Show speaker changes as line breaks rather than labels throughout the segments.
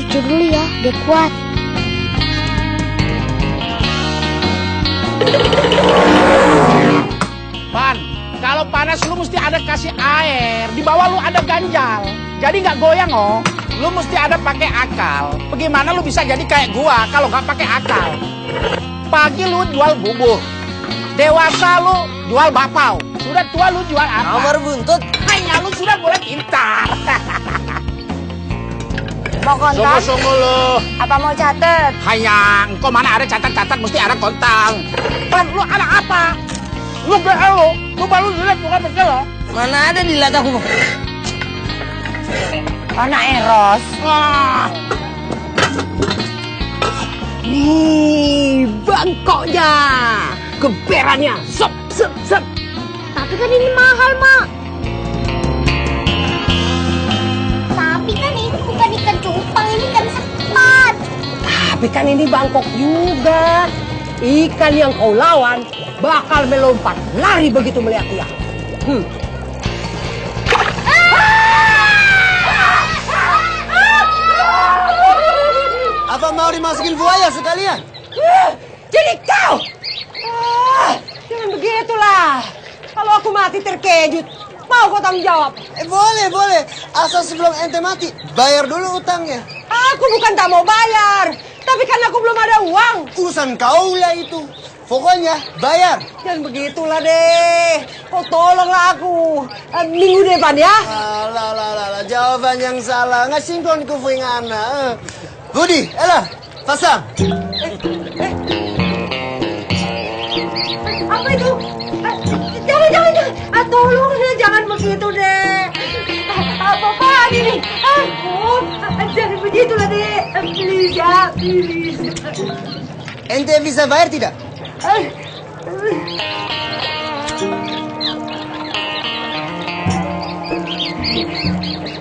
Cucu dulu ya, dia kuat.
Pan, kalau panas lu mesti ada kasih air. Di bawah lu ada ganjal. Jadi nggak goyang oh. Lu mesti ada pakai akal. Bagaimana lu bisa jadi kayak gua kalau nggak pakai akal? Pagi lu jual bubur. Dewasa lu jual bapau. Sudah tua lu jual apa?
Nomor buntut.
Hanya lu sudah mulai pintar.
Mau kontak?
Sungguh-sungguh lu.
Apa mau catet?
Hayang, kok mana ada catat-catat mesti ada kontang. Pan, lu anak apa? Lu BL lu baru lihat bukan betul lo.
Mana ada di latahmu?
Anak Eros.
Wah.
Nih, bangkoknya. Keberannya. Sep, sep, sep.
Tapi kan ini mahal, Mak. Tapi kan ini bukan ikan cupang, ini ikan sepat.
Tapi kan ini bangkok juga. Ikan yang kau lawan bakal melompat lari begitu melihat dia.
Apa mau dimasukin buaya sekalian?
Jadi kau! Jangan begitulah. Kalau aku mati terkejut, mau kau tanggung jawab?
Boleh. Asal sebelum ente mati, bayar dulu utangnya.
Aku bukan tak mau bayar, tapi kan aku belum ada uang.
Urusan kau lah itu. Pokoknya bayar.
Jangan begitulah deh. Kau tolonglah aku. Minggu depan ya.
Alah, jawaban yang salah. Nggak sinkron ku anak. Budi, elah, pasang.
Apa itu? Jangan. Tolong deh, jangan begitu deh. Apa-apaan ini? Jangan begitulah deh. Please ya, please.
Ente bisa bayar tidak?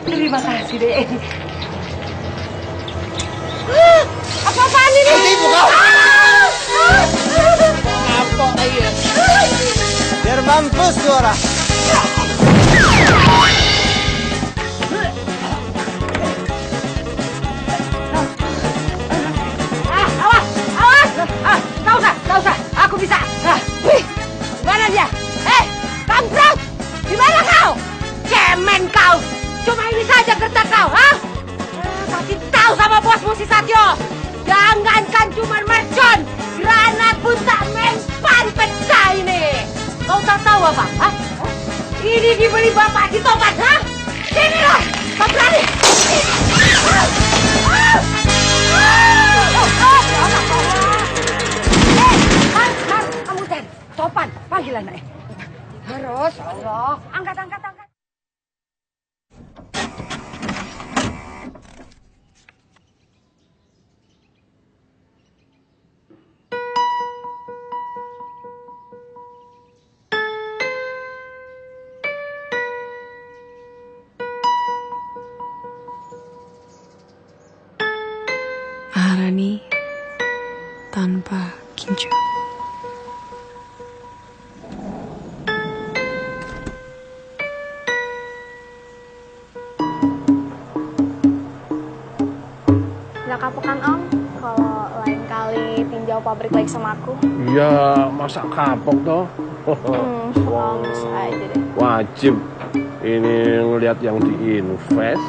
Terima kasih deh. Apa-apaan ini?
Tipu kau.
Apa aja?
Biar mampus suara.
Awas! Tak usah. Aku bisa. Wih, mana dia? Kampret! Di mana kau? Cemen kau! Cuma ini saja gertak kau, ha? Kasih tahu sama bosmu si Satyo. Jangankan cuma mercon, granat pun tak mempan pecah ini. Kau tak tahu apa? Ha? Ini dibeli bapak di tobat, ha? Sini loh, kau berani? Kamu ten, topan, panggil anaknya. Harus, Allah, angkat.
Maharani tanpa kincu.
Nggak kapok kan Om? Kalau lain kali tinjau pabrik lagi sama aku.
Ya, masa kapok toh?
Om bisa aja deh.
Wajib. Ini ngelihat yang diinvest.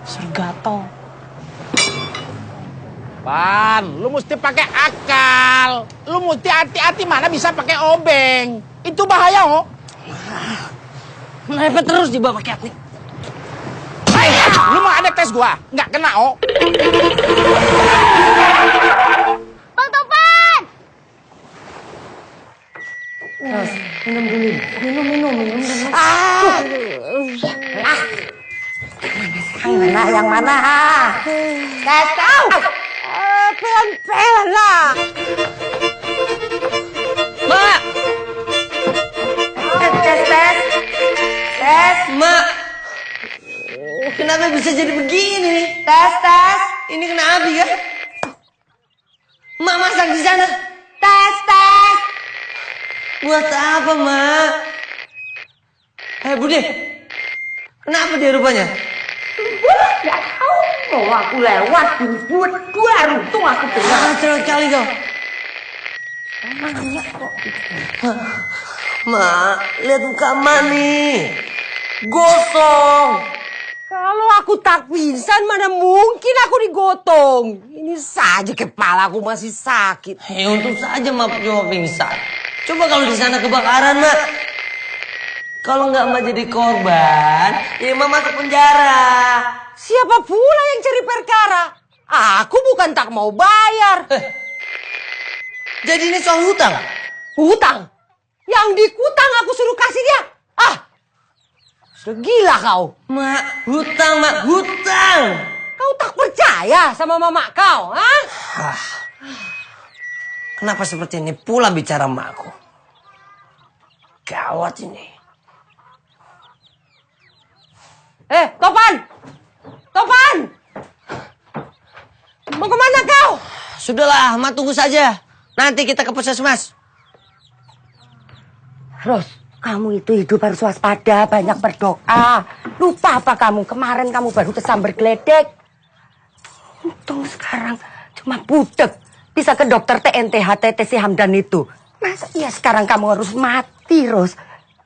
Surgato.
Pan, lu mesti pakai akal. Lu mesti hati-hati mana bisa pakai obeng. Itu bahaya oh.
Mepet terus di bawah pakai nih.
Hai, lu mau ada tes gua? Nggak kena oh.
Bang Topan!
Minum. Yang mana? Gak tahu. Pelan-pelan lah. Mak. Tes. Mak. Kenapa bisa jadi begini? Tes. Ini kenapa ya? Mak masak di sana. Tes. Buat apa, Mak? Budi. Kenapa dia rupanya? Ya tahu mau aku lewat dua runtung aku dengar.
Jangan cerewet kali kau.
Nanya kok.
Mak, lihat muka Mak nih. Gosong.
Kalau aku tak pingsan, mana mungkin aku digotong. Ini saja kepalaku masih sakit.
Untung saja Mak cuma pingsan. Coba kalau di sana kebakaran, Mak. Kalau nggak Mak jadi korban, ya Mak masuk penjara.
Siapa pula yang cari perkara? Aku bukan tak mau bayar.
Jadi ini soal hutang.
Hutang? Yang dikutang aku suruh kasih dia. Ah, sudah gila kau.
Mak, hutang, Mak, hutang.
Kau tak percaya sama mama kau, ah?
Kenapa seperti ini pula bicara makku? Gawat ini.
Topan! Topan! Mau kemana kau?
Sudahlah, Mak tunggu saja. Nanti kita ke puskesmas.
Ros, kamu itu hidup harus waspada, banyak berdoa. Lupa apa kamu? Kemarin kamu baru kesambar geledek. Untung sekarang cuma budek. Bisa ke dokter TNTH si Hamdan itu. Masa iya sekarang kamu harus mati, Ros?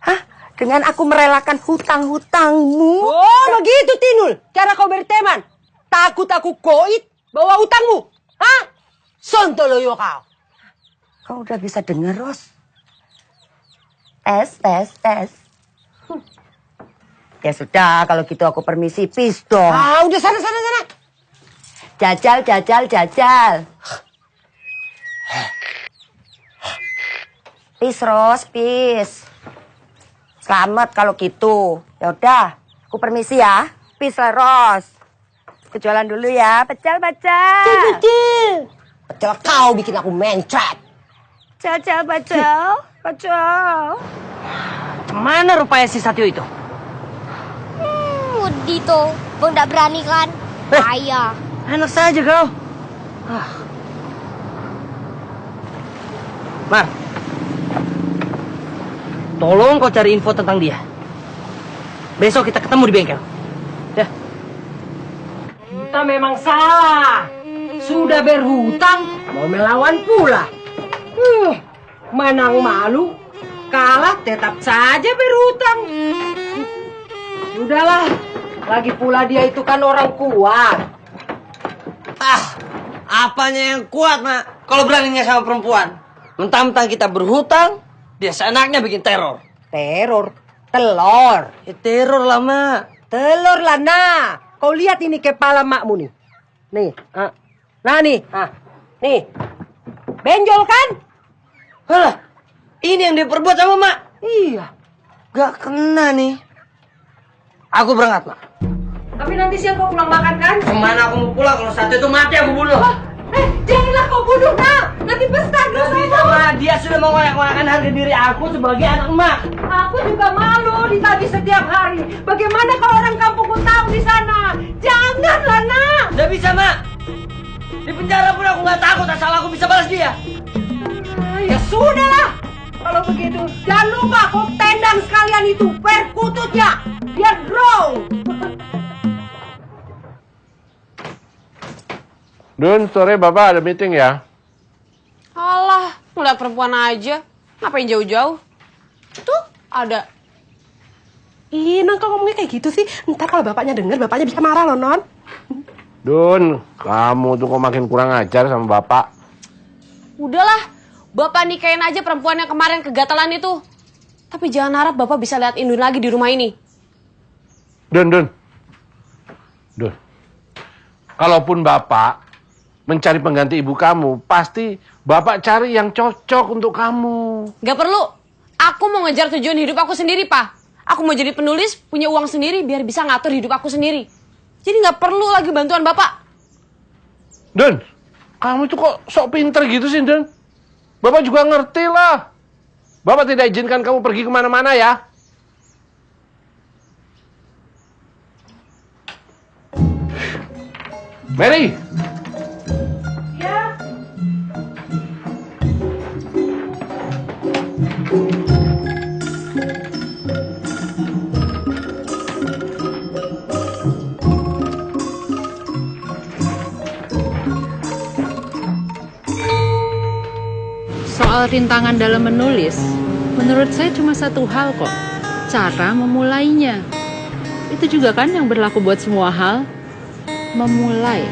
Hah? Dengan aku merelakan hutang-hutangmu? Oh, begitu, Tinul. Cara kau berteman. Takut aku koit bawa hutangmu. Hah? Sontoloyo kau. Kau udah bisa dengar, Ros? Tes. Ya sudah, kalau gitu aku permisi, pis dong. Ah, udah sana. Jajal. Pis, Ros, pis. Selamat kalau gitu. Ya udah, aku permisi ya. Pis lah, Ros. Aku jualan dulu ya. Pecel. Pecel kau bikin aku mencret. Pecel. Mana rupanya si Satyo itu?
Mudi tuh, bang gak berani kan? Bahaya.
Enak saja kau. Mar, tolong kau cari info tentang dia. Besok kita ketemu di bengkel. Ya. Kita memang salah. Sudah berhutang, mau melawan pula. Menang malu, kalah tetap saja berhutang. Sudahlah, lagi pula dia itu kan orang kuat.
Apanya yang kuat, Mak? Kalau beraninya sama perempuan. Mentang-mentang kita berhutang, dia seenaknya bikin teror.
Teror? Telur.
Ya teror lah, Mak.
Telur lah, nah. Kau lihat ini kepala makmu nih. Nih, nah nih, nih. Benjol kan?
Alah, ini yang dia perbuat sama Mak.
Iya.
Gak kena nih. Aku berangkat, Mak.
Tapi nanti siang kau pulang makan kan?
Kemana aku mau pulang? Kalau satu itu mati aku bunuh.
Janganlah kau bunuh, nak. Nanti besar dosa itu.
Mak, dia sudah mengoyak-ngoyakan harga diri aku sebagai anak Mak.
Aku juga malu ditagih setiap hari. Bagaimana kalau orang kampungku tahu di sana? Janganlah, nak.
Udah bisa, Mak. Di penjara pun aku gak takut asal aku bisa balas dia.
Ya sudahlah. Kalau begitu, jangan lupa kau tendang sekalian itu perkututnya. Biar grow.
Dun, sore Bapak ada meeting ya?
Alah, ngeliat perempuan aja. Ngapain jauh-jauh? Tuh, ada.
Ih, Nang, kok ngomongnya kayak gitu sih? Ntar kalau bapaknya denger, bapaknya bisa marah loh, Non.
Dun, kamu tuh kok makin kurang ajar sama Bapak.
Udahlah, Bapak nikahin aja perempuan yang kemarin kegatalan itu. Tapi jangan harap Bapak bisa lihat Indun lagi di rumah ini.
Dun. Kalaupun Bapak mencari pengganti ibu kamu, pasti Bapak cari yang cocok untuk kamu.
Gak perlu. Aku mau ngejar tujuan hidup aku sendiri, Pak. Aku mau jadi penulis, punya uang sendiri, biar bisa ngatur hidup aku sendiri. Jadi gak perlu lagi bantuan Bapak.
Dun, kamu tuh kok sok pinter gitu sih, Dun? Bapak juga ngerti lah. Bapak tidak izinkan kamu pergi kemana-mana ya. Mary!
soal rintangan dalam menulis, menurut saya cuma satu hal kok, cara memulainya. Itu juga kan yang berlaku buat semua hal, memulai.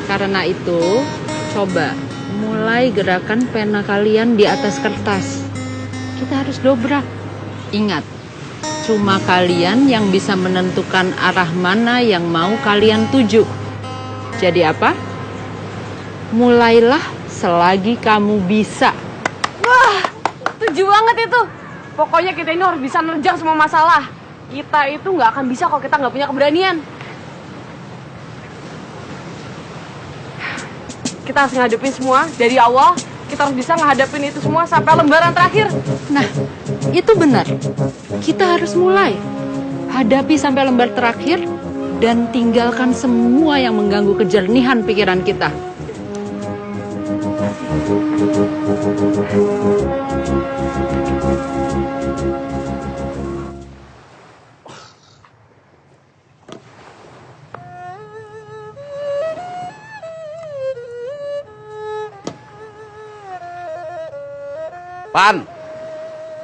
Karena itu, coba mulai gerakan pena kalian di atas kertas. Kita harus dobrak. Ingat, cuma kalian yang bisa menentukan arah mana yang mau kalian tuju. Jadi apa? Mulailah selagi kamu bisa.
Wah, setuju banget itu. Pokoknya kita ini harus bisa nerjang semua masalah. Kita itu nggak akan bisa kalau kita nggak punya keberanian. Kita harus ngadepin semua dari awal. Kita harus bisa ngadepin itu semua sampai lembaran terakhir.
Nah, itu benar. Kita harus mulai. Hadapi sampai lembar terakhir dan tinggalkan semua yang mengganggu kejernihan pikiran kita.
Pan,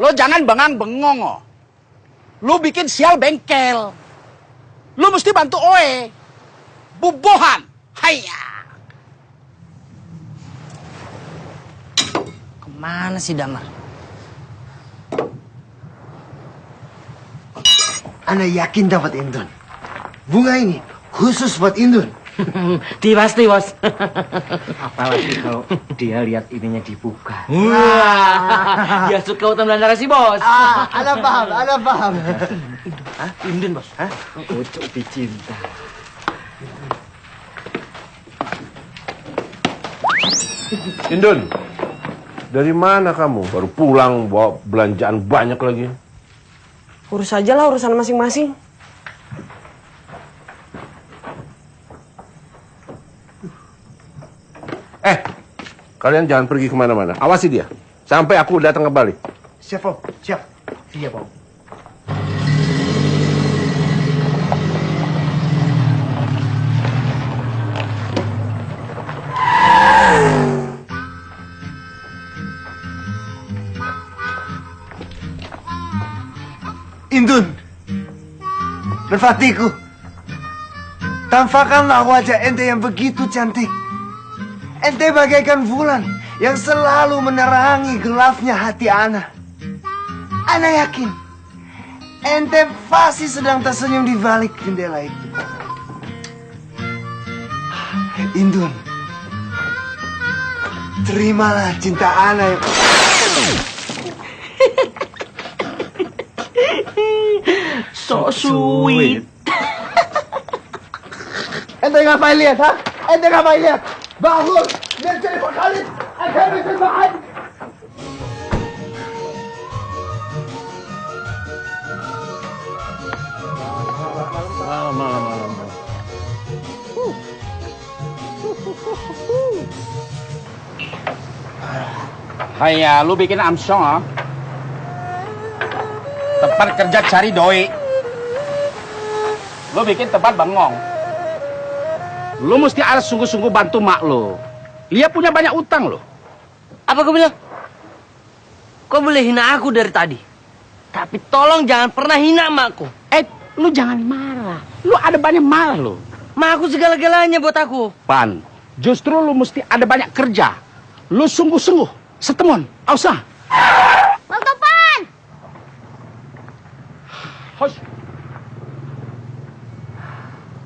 lo jangan bengang-bengong, oh. Lo bikin sial bengkel. Lo mesti bantu Oe. Bubohan. Haiya.
Kemana sih Damar?
Ana yakin dapat Indun. Bunga ini khusus buat Indun.
Pasti bos.
Apalagi kalau dia lihat ininya dibuka.
Wah, dia suka utang belanja sih bos.
Ana paham.
Indun bos.
Ucuk dicinta.
Indun, dari mana kamu? Baru pulang bawa belanjaan banyak lagi.
Urus aja lah urusan masing-masing.
Kalian jangan pergi kemana-mana. Awasi dia. Sampai aku datang kembali.
Siap, Om. Siap. Siap, Om. Indun. Merpatiku. Tampakkanlah wajah ente yang begitu cantik. Ente bagaikan bulan yang selalu menerangi gelapnya hati Ana. Ana yakin ente pasti sedang tersenyum di balik jendela itu. Indun, terimalah cinta Ana yang...
So sweet.
Ente ngapain lihat, ha? Ente ngapain lihat? Bangun! Biar telepon Khalid! Akan bersamaan!
Malam.
Haiya, lu bikin amsong, oh. Tempat kerja cari doi. Lu bikin tempat bengong. Lu mesti harus sungguh-sungguh bantu mak lu. Dia punya banyak utang lo.
Apa kau bilang? Kau boleh hina aku dari tadi. Tapi tolong jangan pernah hina makku.
Lu jangan marah. Lu ada banyak marah lo.
Mak aku segala-galanya buat aku.
Pan, justru lu mesti ada banyak kerja. Lu sungguh-sungguh. Setemon, ausah.
Bang Topan!
Hosh.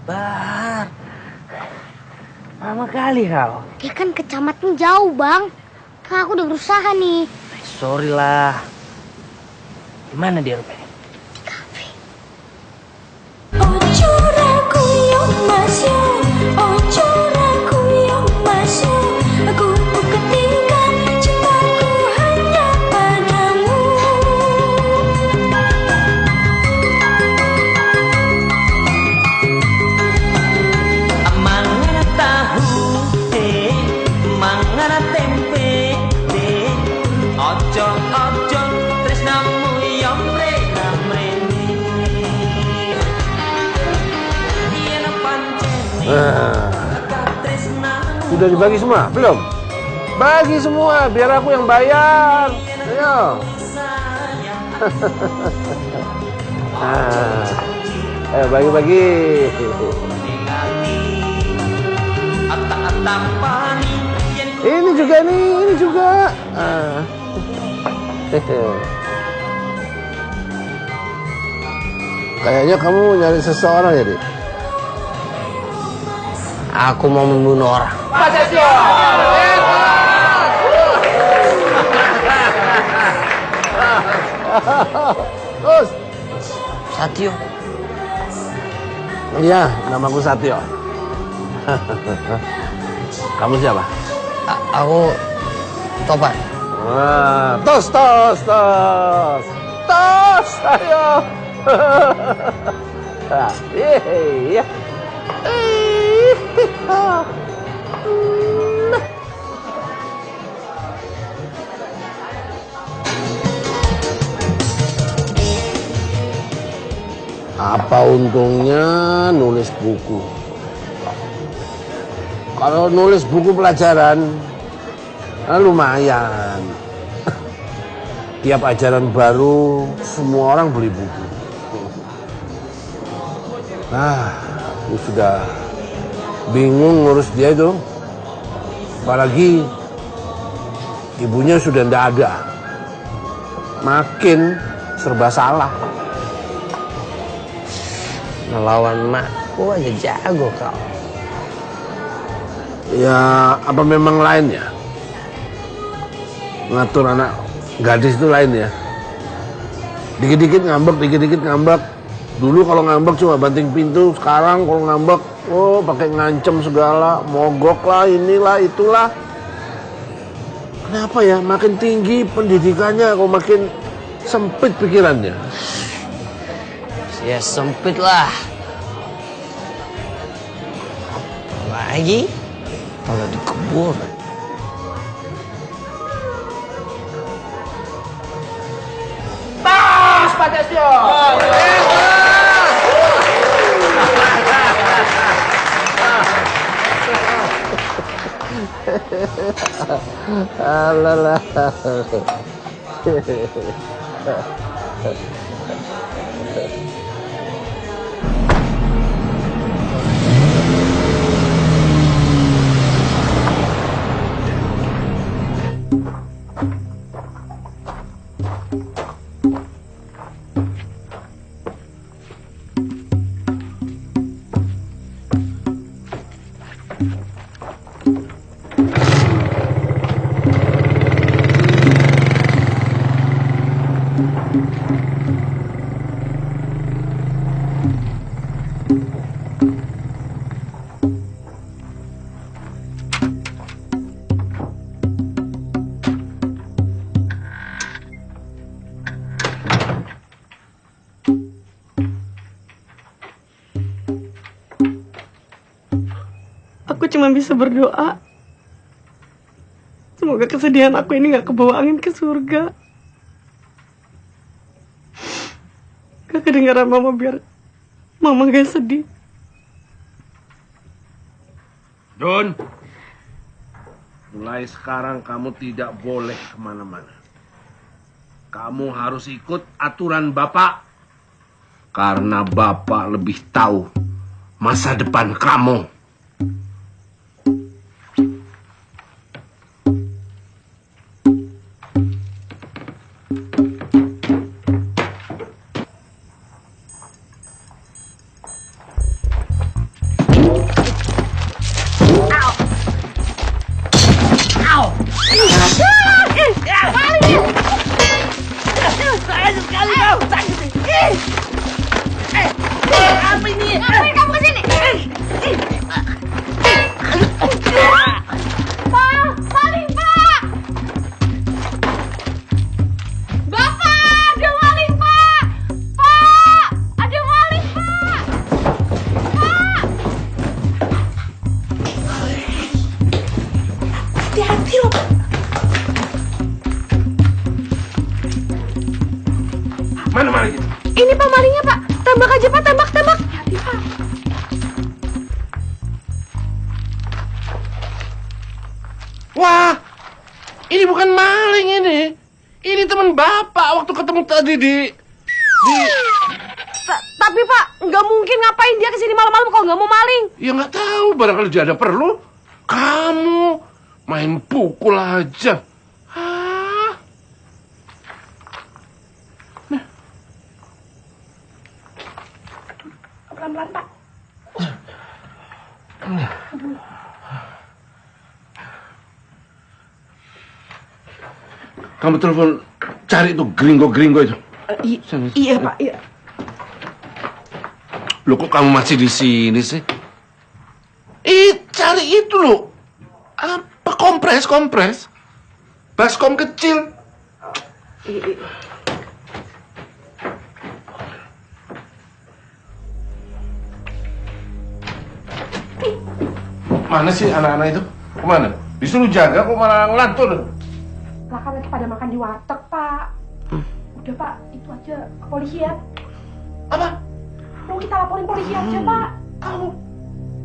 Bar. Lama kali kau.
Ya kan kecamatan jauh, Bang. Kan aku udah berusaha nih.
Sorry lah. Di mana dia rupanya?
Sudah dibagi semua? Belum? Bagi semua, biar aku yang bayar. Ayo. Ayo bagi-bagi. Ini juga nih, ini juga. Kayaknya kamu nyari seseorang ya, Dik?
Aku mau membunuh orang.
Terus?
Satyo.
Iya, namaku Satyo. Kamu siapa?
Aku Topan.
Wah, tos. Tos, ayo. Iya. Apa untungnya nulis buku? Kalau nulis buku pelajaran, lumayan. Tiap ajaran baru, semua orang beli buku. Aku sudah bingung ngurus dia itu. Apalagi ibunya sudah tidak ada. Makin serba salah.
Melawan makku aja jago kau.
Ya, apa memang lain ya? Ngatur anak gadis itu lain ya? Dikit-dikit ngambek. Dulu kalau ngambek cuma banting pintu, sekarang kalau ngambek, pakai ngancem segala, mogok lah, inilah, itulah. Kenapa ya? Makin tinggi pendidikannya, kok makin sempit pikirannya.
Ya sempit lah. Lagi kalau dikebur.
Tas, Pak Setio.
Alah.
Aku cuma bisa berdoa. Semoga kesedihan aku ini gak kebawa angin ke surga. Gak kedengaran mama biar mama gak sedih.
Don, mulai sekarang kamu tidak boleh kemana-mana. Kamu harus ikut aturan Bapak. Karena Bapak lebih tahu masa depan kamu. Mana malingnya?
Ini Pak malingnya Pak. Tembak aja Pak, tembak. Hati Pak.
ini teman bapak waktu ketemu tadi di.
Tapi Pak, nggak mungkin ngapain dia kesini malam-malam kalau nggak mau maling.
Ya nggak tahu, barangkali dia ada perlu. Kamu main pukul aja. Ah. Nah.
Pelan-pelan, Pak.
Kamu telepon cari tuh gringo-gringo itu.
Iya, Pak, iya.
Loh, kok kamu masih di sini sih? Cari itu loh. Apa kompres? Baskom kecil. Mana sih anak-anak itu? Kemana? Disuruh jaga kok malah ngelantur.
Lah kan lagi pada makan di warteg, Pak. Udah, Pak, itu aja kepolisian.
Apa?
Mau kita laporin polisi aja, Pak.
Kamu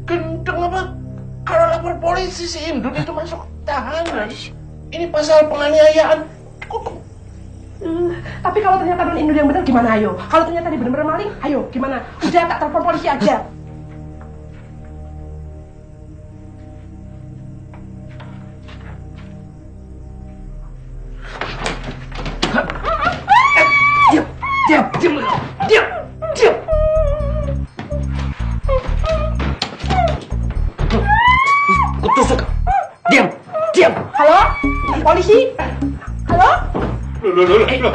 gendeng apa? Kalau lapor polisi si Indun itu masuk tahanan. Ini pasal penganiayaan.
Tapi kalau ternyata benar Indun yang benar gimana, ayo? Kalau ternyata dia benar-benar maling, ayo gimana? Udah, tak telepon polisi aja.
Diam. Kutusuk. Diam.
Halo? Polisi? Halo?
Loh.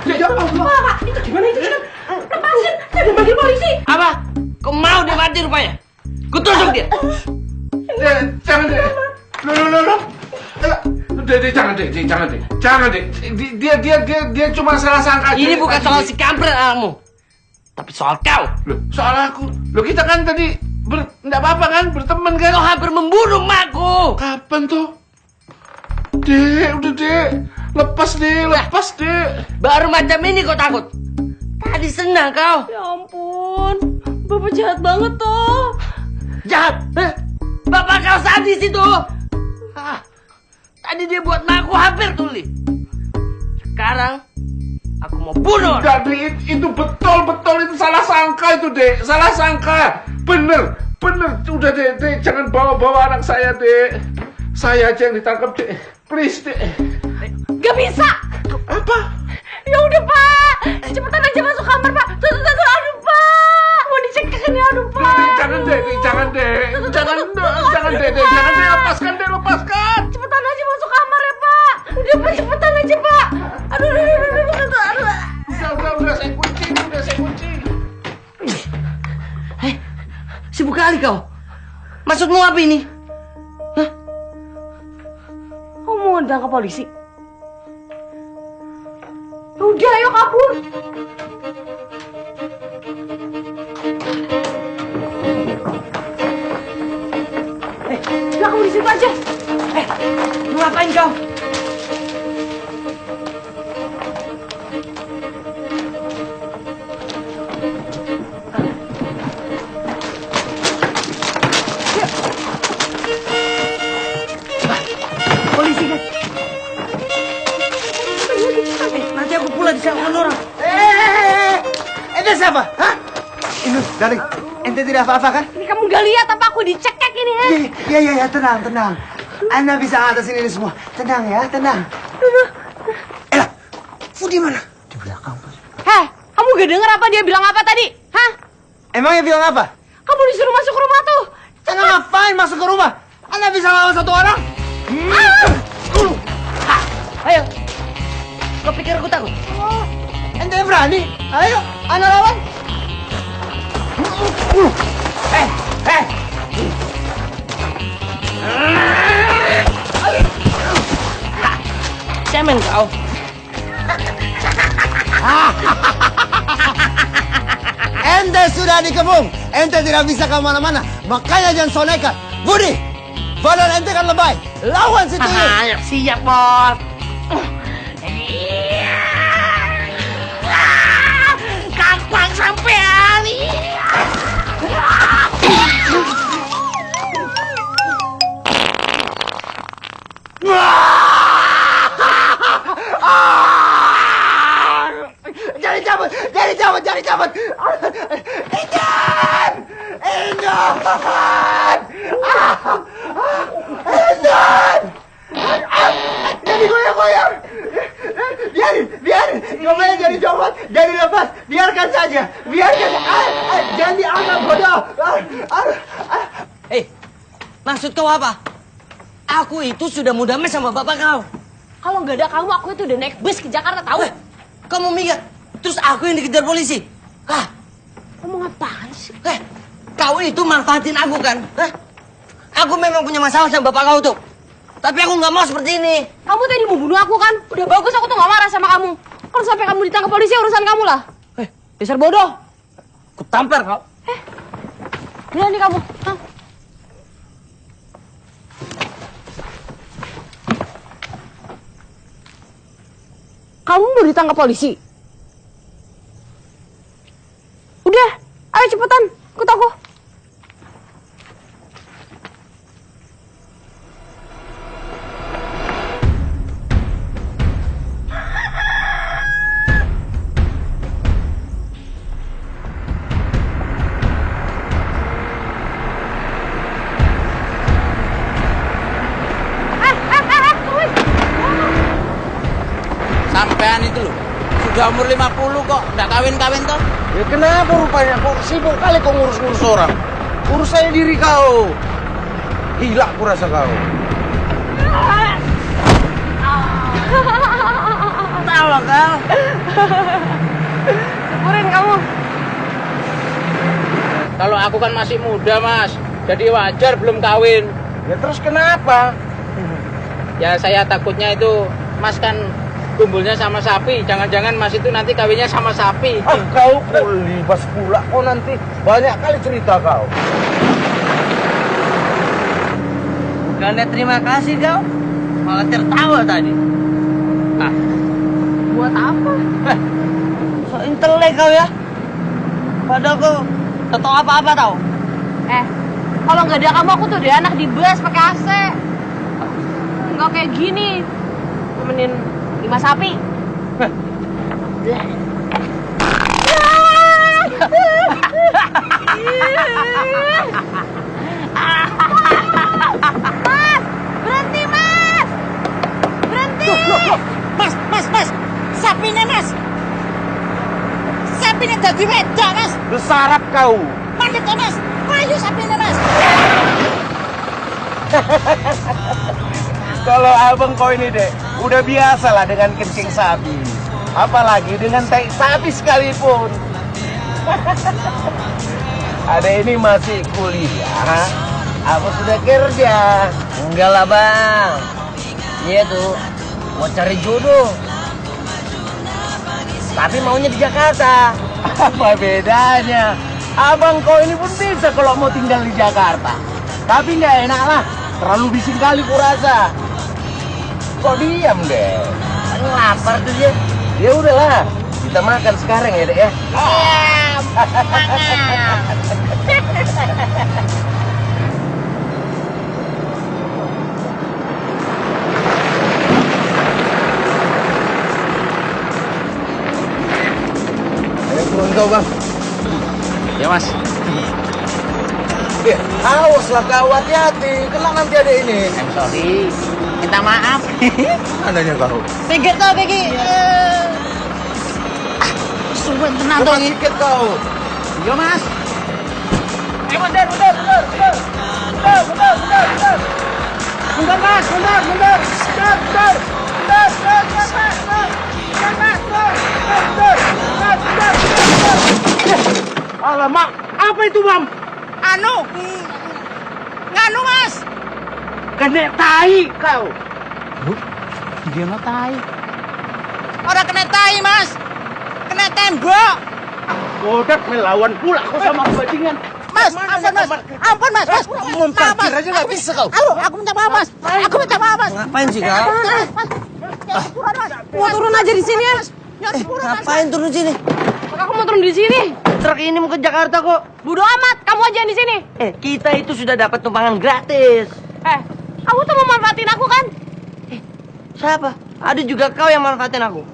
Ya Allah, Pak, itu gimana itu? Lepasin, saya udah manggil polisi.
Apa? Kau mau dia mati rupanya? Kutusuk dia.
Jangan deh. Loh. Jangan deh. Dia cuma salah sangka.
Ini bukan soal si kampret anakmu, tapi soal kau.
Loh, soal aku. Loh, kita kan tadi nggak apa-apa kan, berteman kan?
Kau hampir membunuh makku.
Kapan tuh? Udah deh. Lepas deh.
Baru macam ini kau takut. Tadi senang kau.
Ya ampun, Bapak jahat banget toh.
Jahat? Hah? Bapak kau sadis itu. Tadi dia buat makku hampir tuli. Sekarang aku mau bunuh.
Jadi itu betul itu salah sangka itu, Dek. Salah sangka. Bener. Udah, Dek. Jangan bawa anak saya, Dek. Saya aja yang ditangkap, Dek. Please, Dek.
Gak bisa.
Apa?
Ya udah Pak, cepetan aja masuk kamar Pak. Tuh, aduh Pak, mau dicekik ini aduh Pak.
Jangan, Dek. Jangan, Dek. Lepaskan.
Cepetan aja masuk kamar ya Pak. Udah Pak, cepetan aja Pak. Aduh.
Udah, saya kunci.
Sibuk kali kau. Maksudmu apa ini? Hah?
Kau mau ditangkap polisi? Udah, ayo kabur. Udah kamu di situ aja.
Mau ngapain kau? Polisi kan? Nanti aku pulang disalahin orang.
Ente siapa? Hah? Indun, darling, ente tidak apa-apa kan?
Ini kamu gak lihat apa aku dicekek ini ya?
Iya, tenang. Anda bisa ngatasin ini semua. Tenang ya, tenang. Elah, Fudi mana? Di belakang, Pak.
Heh, kamu gak denger apa dia bilang apa tadi? Hah?
Emangnya bilang apa?
Kamu disuruh masuk ke rumah tuh.
Anda ngapain masuk ke rumah? Anda bisa lawan satu orang?
Ayo. Kau pikir aku takut?
Ente berani? Ayo, Anda lawan.
Cemen kau.
Ente sudah dikepung. Ente tidak bisa kemana-mana. Makanya jangan so nekat. Budi, badan ente kan lebay. Lawan si tuyul.
Ayo, siap, bos. Kapan sampean?
jangan dicabut. Intan! Intan! Intan! Jadi goyang-goyang. Biarin. Coba jadi copot, jadi lepas. Biarkan saja. Jangan diangkat bodoh.
Maksud kau apa? Aku itu sudah mau damai sama bapak kau.
Kalau nggak ada kamu, aku itu udah naik bus ke Jakarta, tahu?
Kamu mikir, terus aku yang dikejar polisi?
Kamu ngapain sih?
Kau itu manfaatin aku kan? Aku memang punya masalah sama bapak kau tuh. Tapi aku nggak mau seperti ini.
Kamu tadi mau bunuh aku kan? Udah bagus, aku tuh nggak marah sama kamu. Kalau sampai kamu ditangkap polisi, urusan kamu lah. Dasar bodoh.
Aku tampar kau.
Berani kamu. Hah? Kamu mau ditangkap polisi? Udah, ayo cepetan, ikut aku.
Sampean itu loh, sudah umur 50 kok, nggak kawin-kawin toh?
Ya kenapa rupanya kok sibuk kali kau ngurus-ngurus orang? Urus saja diri kau. Gila aku rasa kau.
Tawa kau.
Syukurin kamu.
Kalau aku kan masih muda mas, jadi wajar belum kawin.
Ya terus kenapa?
Ya saya takutnya itu mas kan kumpulnya sama sapi, jangan-jangan mas itu nanti kawinnya sama sapi.
Kau kulibas pula kau nanti. Banyak kali cerita kau.
Bukannya terima kasih kau, malah tertawa tadi.
Buat apa?
So intelek kau ya. Padahal kau tak tahu apa-apa tau.
Kalau nggak ada kamu, aku tuh udah anak di bus pakai AC. Nggak kayak gini. Temenin 5 sapi. Mas, berhenti mas, berhenti.
Mas, sapinya mas. Sapinya jadi beda mas.
Bersarap kau.
Mana tuh mas? Ayo sapinya mas.
Kalau abang kau ini dek, udah biasa lah dengan kencing sapi. Apalagi dengan tai sapi sekalipun. Ada ini masih kuliah, apa sudah kerja?
Enggak lah bang. Iya tuh, mau cari jodoh. Tapi maunya di Jakarta.
Apa bedanya? Abang kau ini pun bisa kalau mau tinggal di Jakarta. Tapi nggak enak lah, terlalu bising kali kurasa. Kok diam deh?
Lapar tuh dia.
Ya udahlah, kita makan sekarang ya dek ya. Ayo turun kau bang.
Ya mas.
Awas lah kau, hati-hati, kena nanti ada ini.
I'm sorry. Minta maaf.
Adanya kau.
Pikir tau Pegi. Sumpah tenang
Cepat sikit kau.
Iya mas.
Mundur mas, mundur. Alamak, apa itu bang?
Nganu mas.
Kena tai kau.
Dia mau tai. Orang kena tai mas. Kena tembok.
Kodak melawan pula kau sama bajingan.
Mas, ampun mas.
Muntah aja nggak bisa kau.
Aku minta maaf mas. Aku minta maaf mas.
Ngapain sih kau?
Mau turun aja di sini ya.
Ngapain turun sini?
Aku mau turun di sini.
Truk ini mau ke Jakarta kok.
Bodo amat, kamu aja yang di sini.
Kita itu sudah dapat tumpangan gratis.
Kamu tuh mau manfaatin aku kan?
Siapa? Ada juga kau yang manfaatin aku.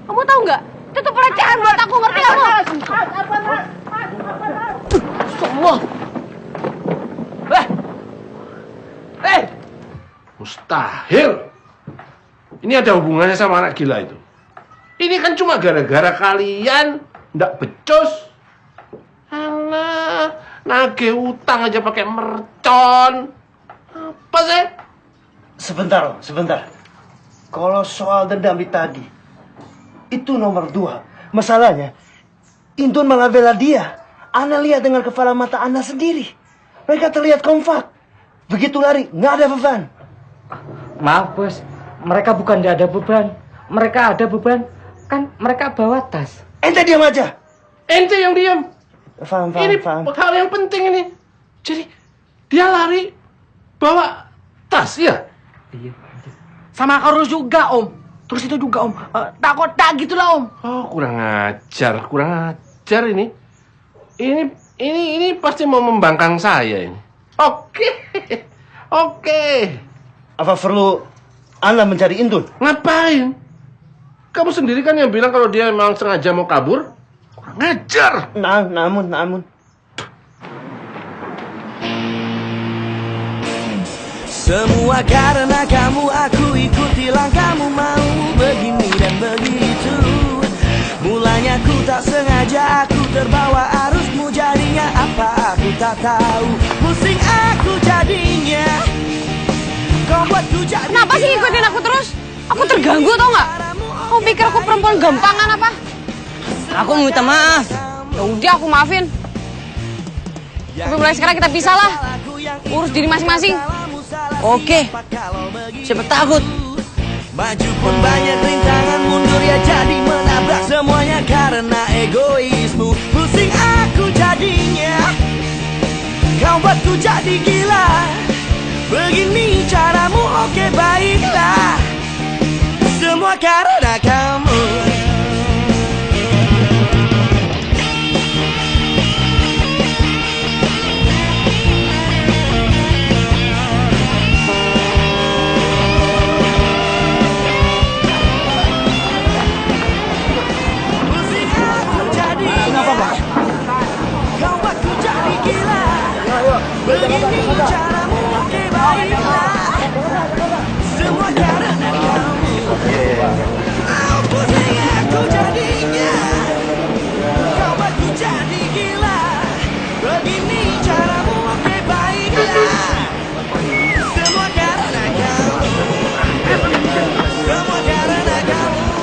Kamu tahu nggak? Itu pelecehan buat aku, ngerti kamu?
Semua. Mustahil. Ini ada hubungannya sama anak gila itu. Ini kan cuma gara-gara kalian ndak becus. Alah, nagih utang aja pakai mercon. Apa sih?
Sebentar, Om, sebentar. Kalau soal dendam ditagih, itu nomor 2. Masalahnya, Indun malah bela dia. Ana lihat dengan kepala mata Ana sendiri. Mereka terlihat kompak. Begitu lari, nggak ada beban.
Maaf bos, mereka bukan tidak ada beban. Mereka ada beban. Kan mereka bawa tas.
Ente diam aja.
Ente yang diam.
Paham.
Ini hal yang penting ini. Jadi dia lari bawa tas ya.
Iya. Sama Karul juga om. Terus itu juga om. Tak gitulah om.
Oh kurang ajar ini. Ini pasti mau membangkang saya ini. Oke.
Apa perlu Ana mencari Indun?
Ngapain? Kamu sendiri kan yang bilang kalau dia memang sengaja mau kabur. Kurang ajar.
Namun.
Semua karena kamu, aku ikuti langkahmu, mau begini dan begitu. Mulanya ku tak sengaja, aku terbawa arusmu, jadinya apa aku tak tahu. Pusing aku jadinya, kau buatku jadi.
Kenapa sih ngikutin aku terus? Aku terganggu tau nggak? Kamu pikir aku perempuan gampangan apa?
Aku minta maaf.
Ya udah aku maafin. Tapi mulai sekarang kita pisah lah. Urus diri masing-masing.
Oke, siapa takut? Maju pun banyak rintangan, mundur ya jadi menabrak semuanya karena egoismu. Pusing aku jadinya, kau buatku jadi gila. Begini caramu, oke baiklah. Semua karena kamu. Begini caramu, oke baiklah. Semua karena kamu. Pusing aku jadinya, kau buatku jadi gila. Begini caramu, oke baiklah. Semua karena kamu. Semua karena kamu.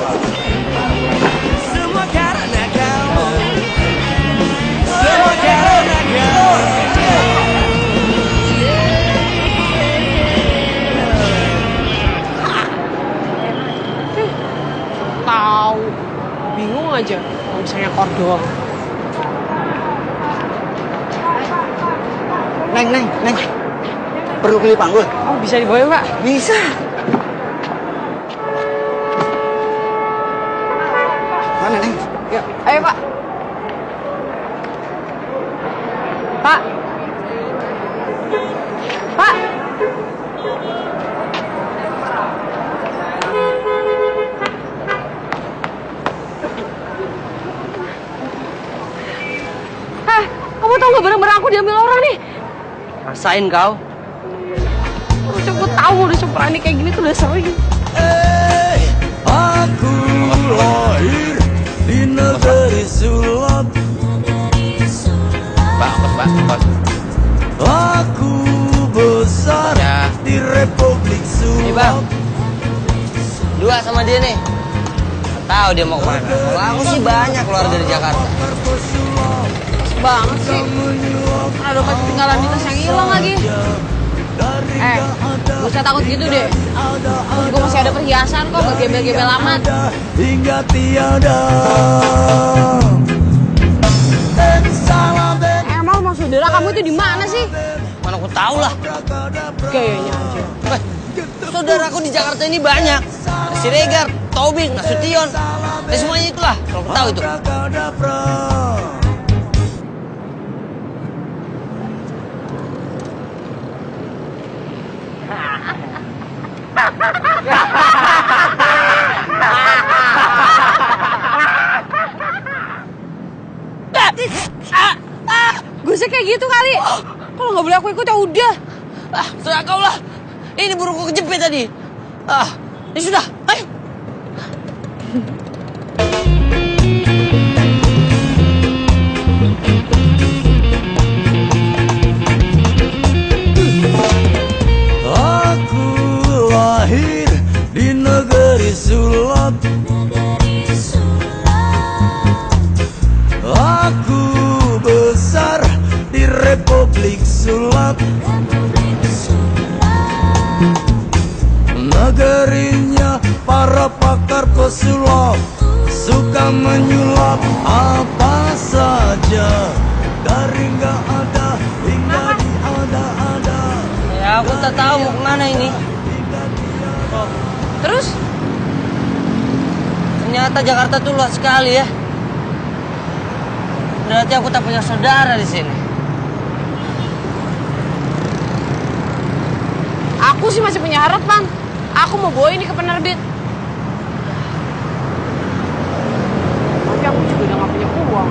Semua karena kamu. Semua karena kamu.
Tahu. Bingung aja kalau misalnya kor doang.
Neng. Perlu beli panggul?
Oh bisa dibawa ya, Pak?
Bisa. Mana, Neng?
Yuk, ayo Pak. Pak. Kamu tau nggak barang-barang aku diambil orang nih?
Rasain kau.
Aku tahu udah berani kayak gini tuh udah sering.
Aku lahir di negeri sulap.
Pak.
Aku besar di Republik Sulap. Dua sama dia nih. Tahu dia mau kemana. Kalau aku sih banyak keluar dari Jakarta.
Banget sih. Ada dompet ketinggalan di tas yang hilang lagi. Gak usah takut gitu deh. Aku juga masih ada perhiasan kok, gak gembel-gembel amat.
Hingga tiada.
Emang mau saudara kamu itu di mana sih?
Mana aku tahu lah.
Kayaknya aja.
Saudaraku di Jakarta ini banyak. Ada Siregar, Tobing, Nasution. Semuanya itulah. Kalau aku tahu itu.
Gosnya kayak gitu kali. Kalau nggak boleh aku ikut ya udah.
Sudah kau lah. Ini burungku kejepit tadi. Ya sudah, ayo.
Aku lahir di negeri sulap. Aku besar di Republik Sulap. Negerinya para pakar pesulap, suka menyulap apa saja, dari nggak ada hingga diada-ada.
Ya aku tak tahu mau kemana ini.
Terus?
Ternyata Jakarta tuh luas sekali ya. Berarti aku tak punya saudara di sini.
Aku sih masih punya harapan. Aku mau bawa ini ke penerbit. Tapi aku juga udah gak punya uang.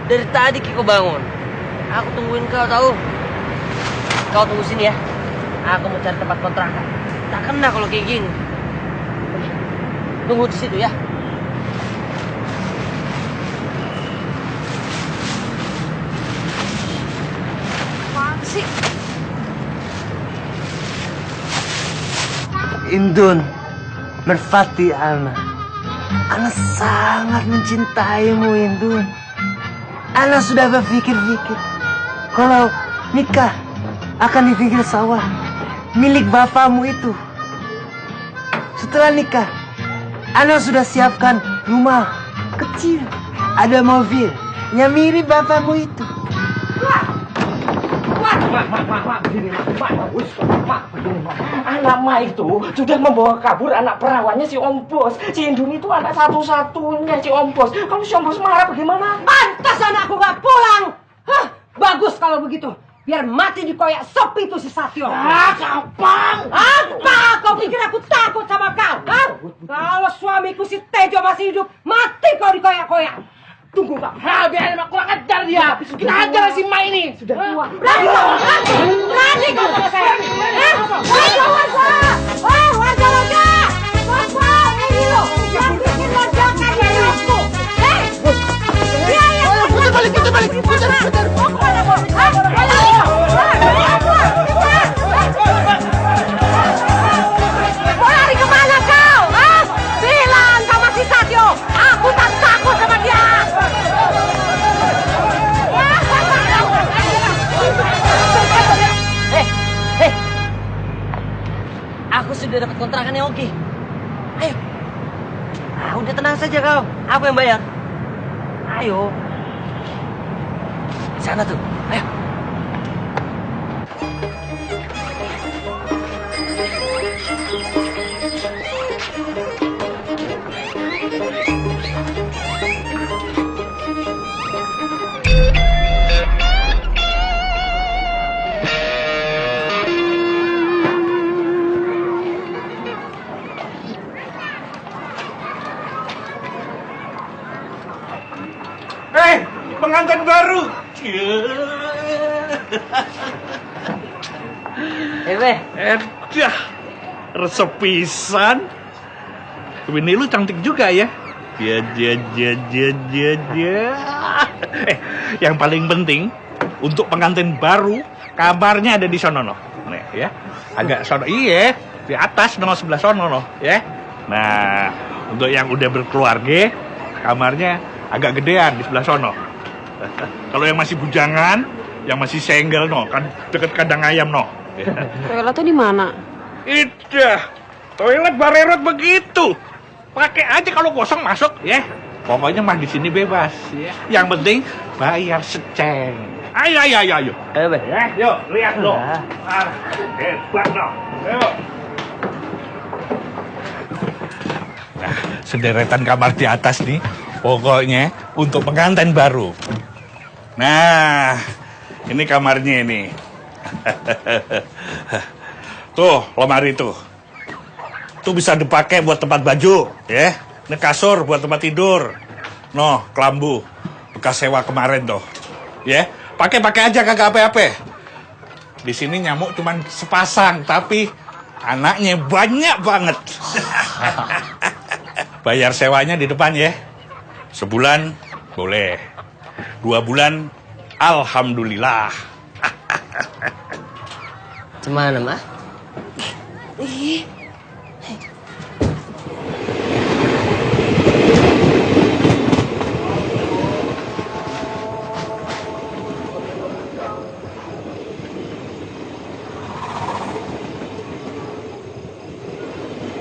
Dari tadi Kiko bangun. Aku tungguin kau tahu. Kau tunggu sini ya. Aku mau cari tempat kontrakan. Tak kena kalau kayak gini. Tunggu di situ ya.
Apaan sih?
Indun, Merpati Ana. Ana sangat mencintaimu, Indun. Ana sudah berpikir-pikir kalau nikah akan di pinggir sawah milik bapakmu itu. Setelah nikah, Ana sudah siapkan rumah kecil, ada mobil yang mirip bapakmu itu.
Anak Ma itu sudah membawa kabur anak perawannya si Om Bos. Si Indun itu anak satu-satunya si Om Bos. Kalau si Om Bos marah bagaimana?
Pantas anakku gak pulang. Hah, bagus kalau begitu. Biar mati dikoyak sop itu si Satyo.
Gampang.
Apa? Kau pikir aku takut sama kau? Hah? Kalau suamiku si Tejo masih hidup, mati kau dikoyak-koyak. Tunggu kau.
Biar emak kurang ajar dia. Kita ajar si Ma ini. Sudah tua.
Berani kau sama saya. Warga! Warga! Bapak, ini loh. Yang bikin lonjakan dari aku.
Putar balik.
Mau kemana kau? Mau lari kemana kau? Bilang sama si Satyo. Aku tak takut sama dia. Aku sudah dapat kontrakan yang oke. Ayo. Udah tenang saja kau. Aku yang bayar. Ayo. Di sana tuh. Ayo.
Pengantin
pengantin baru. Edah, resep pisan. Bini lu cantik juga ya. Ya. Yang paling penting untuk pengantin baru, kabarnya ada di sono noh. Nih ya. Agak sono. Iya, di atas nomor sebelah sono noh, ya. Nah, untuk yang udah berkeluarga, kamarnya agak gedean di sebelah sono. Kalau yang masih bujangan, yang masih single noh, kan deket kandang ayam noh.
Toilet tuh di mana?
Idah, toilet barerot begitu. Pakai aja kalau kosong masuk ya. Pokoknya mah di sini bebas ya. Yang penting bayar seceng. Ayo. Ya, yuk lihat lo. Hebat lo. Ayo. Nah, sederetan kamar di atas nih. Pokoknya untuk pengantin baru. Nah, ini kamarnya ini. Tuh, lemari tuh. Tuh bisa dipakai buat tempat baju, ya. Ini kasur buat tempat tidur. Noh, kelambu bekas sewa kemarin tuh. Ya, pakai aja kagak apa-apa. Di sini nyamuk cuman sepasang, tapi anaknya banyak banget. Bayar sewanya di depan ya. Sebulan boleh. 2 bulan alhamdulillah.
Cemana, Mah?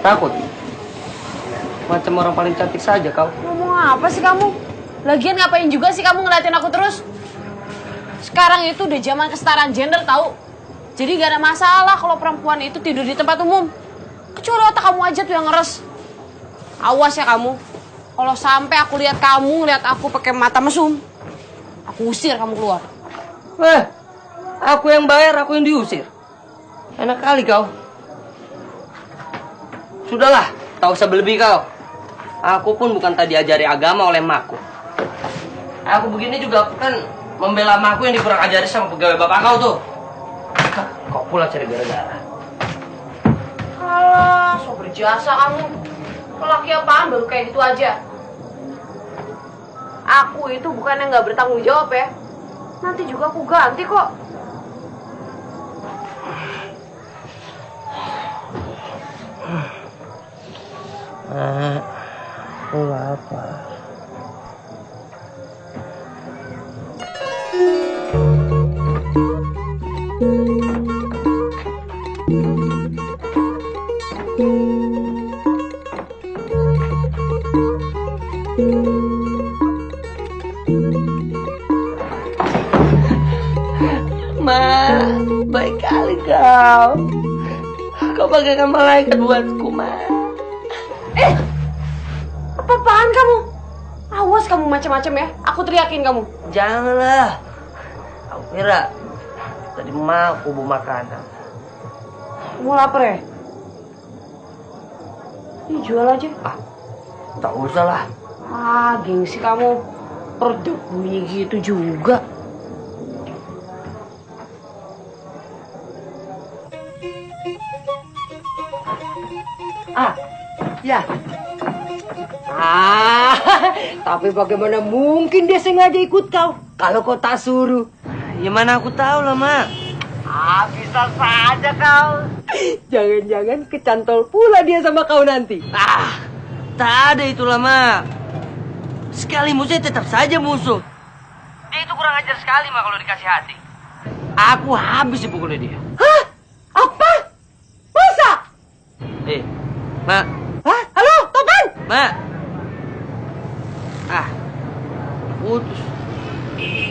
Takut? Macam orang paling cantik saja kau.
Ngomong apa sih kamu? Lagian ngapain juga sih kamu ngeliatin aku terus? Sekarang itu udah zaman kesetaraan gender tahu. Jadi gak ada masalah kalau perempuan itu tidur di tempat umum. Kecuali otak kamu aja tuh yang ngeres. Awas ya kamu. Kalau sampai aku lihat kamu ngeliat aku pakai mata mesum, aku usir kamu keluar.
Aku yang bayar, aku yang diusir. Enak kali kau. Sudahlah, tak usah berlebih kau. Aku pun bukan tadi diajari agama oleh emakku. Aku begini juga aku kan membela emakku yang dikurang ajari sama pegawai bapak kau tuh. Kau pula cari gara-gara.
Alah, so berjasa kamu. Lelaki apaan baru kayak gitu aja. Aku itu bukan yang gak bertanggung jawab ya. Nanti juga aku ganti kok.
Aku lapar. Ma, baik kali kau. Kau bagaikan malaikat buatku, Ma.
Apa-apaan kamu? Awas kamu macam-macam ya. Aku teriakin kamu.
Janganlah. Aku kira tadi mau aku bawa makanan.
Kamu lapar ya? Ini jual aja.
Tak usah lah.
Gengsi kamu. Redep bunyi gitu juga.
Ya. Tapi bagaimana mungkin dia sengaja ikut kau? Kalau kau tak suruh. Ya mana aku tahu lah, Mak. Bisa saja kau. Jangan-jangan kecantol pula dia sama kau nanti. Tak ada itulah, Mak. Sekali musuh tetap saja musuh. Dia itu kurang ajar sekali, Mak, kalau dikasih hati. Aku habis dipukulnya dia. Hah? Apa? Masa? Mak. Halo, Topan? Mak. Putus.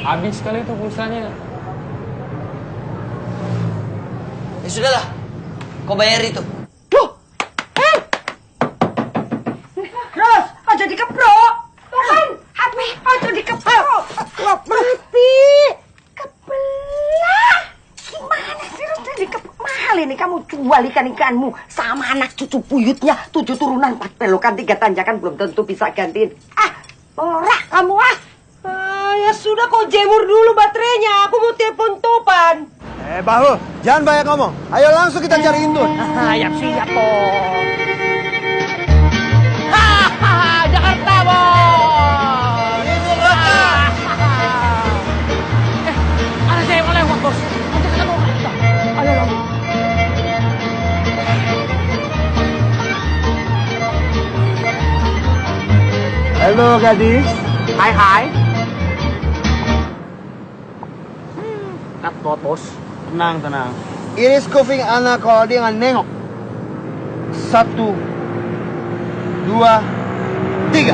Habis kali itu pulsanya.
Ya sudahlah. Kau bayar itu.
Ros, aja dikeprok. Topan, HP, aja dikeprok. Mati. Kebelah. Gimana sih Ros dikeprok? Mahal ini kamu jual ikan-ikanmu sama anak cucu puyutnya. 7 turunan, 4 belokan, 3 tanjakan belum tentu bisa gantiin. Norak kamu. Ya sudah.
udah kau jemur dulu baterainya. Aku mau telepon Topan.
Bahu, jangan banyak ngomong. Ayo langsung kita cari Intun.
Siap, Bos.
Jakarta, Bos!
Ada saya mau lewat, Bos. Nanti kita mau kita. Ayo.
Halo gadis.
Hai. Kat Bos.
Tenang. Iris kuping anak kalau dia nggak nengok. 1, 2, 3.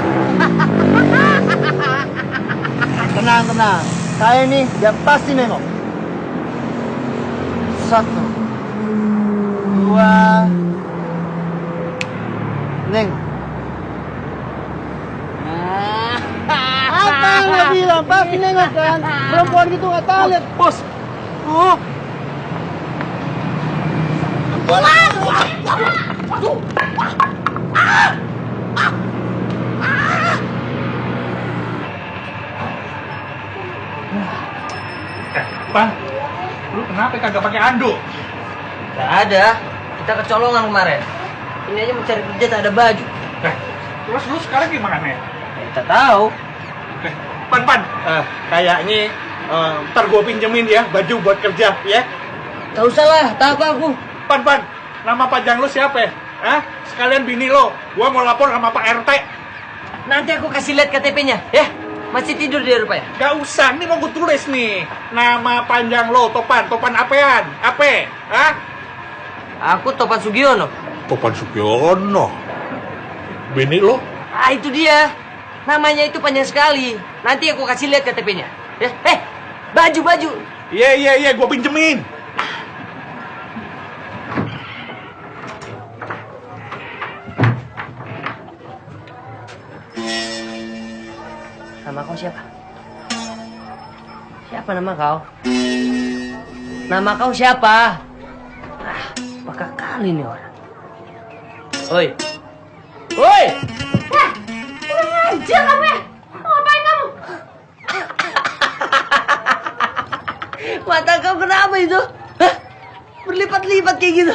Tenang. Saya ini dia pasti nengok. 1, 2, nengok. Apa yang lo bilang? Pasti nengok kan? Perempuan gitu nggak tahu lihat. Bos. Oh.
Pan, lu kenapa kagak pakai anduk?
Gak ada. Kita kecolongan kemarin. Ini aja mencari kerja tak ada baju.
Terus lu sekarang gimana nih?
Kita tahu.
Pan, kayaknya ntar gue pinjemin ya baju buat kerja ya.
Gak usah lah, tak apa aku.
Pan, nama panjang lu siapa ya? Hah? Sekalian bini lo, gua mau lapor sama Pak RT.
Nanti aku kasih lihat KTP-nya, ya. Masih tidur dia rupanya.
Gak usah, nih mau gue tulis nih. Nama panjang lo, Topan apaan? Apa? Hah?
Aku Topan Sugiono.
Topan Sugiono? Bini lo?
Ah, itu dia. Namanya itu panjang sekali. Nanti aku kasih lihat KTP-nya. Ya, baju.
Iya, gue pinjemin.
Nama kau siapa? Siapa nama kau? Nama kau siapa? Apakah kali nih orang? Oi!
Kurang ajar kamu ya! Ngapain kamu?
Mata kau kenapa itu? Hah? Berlipat-lipat kayak gitu.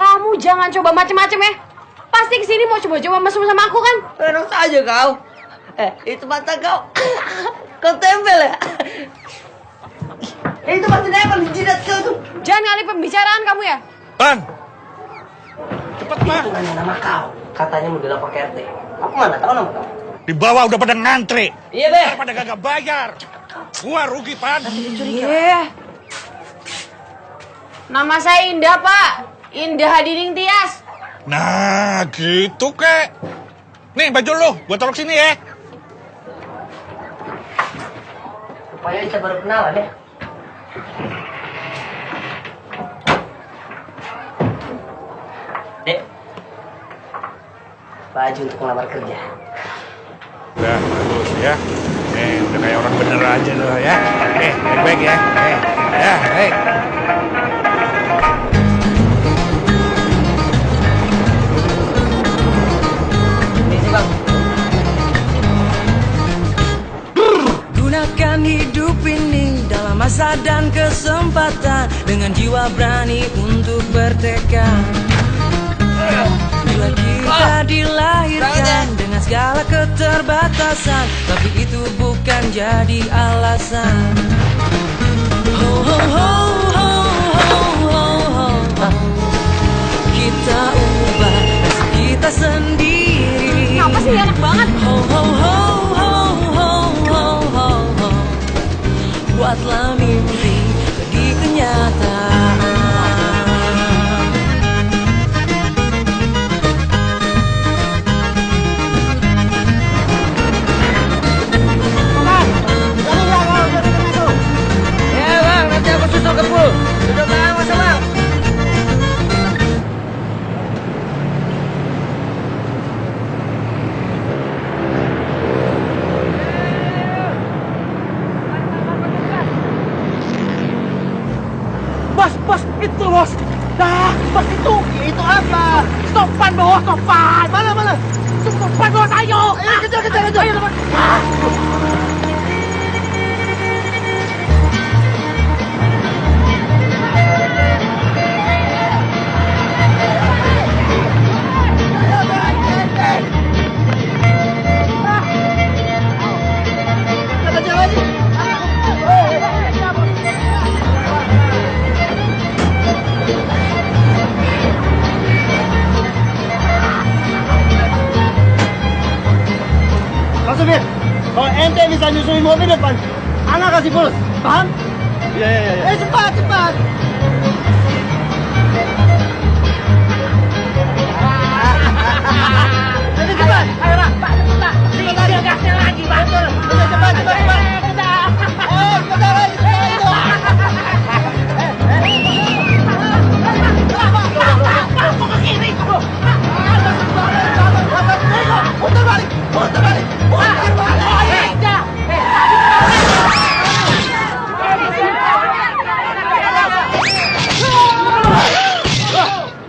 Kamu jangan coba macem-macem ya. Pasti kesini mau coba-coba mesum sama aku kan?
Enak saja kau. Itu mata kau. Kau tempel ya? Itu pasti nempel di jidat kau tuh.
Jangan ngalih pembicaraan kamu ya.
Pan! Cepet, Pan.
Itu nanya nama kau. Katanya mau dilapor ke RT. Aku mana tahu nama kau.
Di bawah udah pada ngantri.
Iya, Be.
Pada kagak bayar. Gua rugi, Pan.
Iya. Nama saya Indah, Pak. Indah Hadining Tias.
Nah, gitu kek. Nih baju lo, gua taruh sini ya.
Rupanya kita baru kenalan ya. Dek, baju untuk melamar kerja.
Udah, bagus ya. Udah kayak orang bener aja lo ya. Baik-baik ya. Baik.
Gunakan hidup ini dalam masa dan kesempatan dengan jiwa berani untuk bertekad. Bila kita dilahirkan dengan segala keterbatasan, tapi itu bukan jadi alasan. Ho ho ho ho ho ho ho. Kita ubah nasib kita sendiri.
Kenapa sih enak banget?
Ho ho ho ho ho ho ho ho. Buatlah mimpi jadi kenyataan.
Ya bang, nanti aku susul ke pool. Duduk belakang masa bang.
Depan bos, depan. Mana? Depan bos, ayo. Ayo kejar. Ayo depan.
Supir, kalau ente bisa nyusulin mobil depan, anak kasih bonus, paham? Iya. Cepat. Cepat. Ayo, Pak. Cepat gasnya lagi, Pak. Cepat. Cepat lagi. Ke kiri. Putar balik.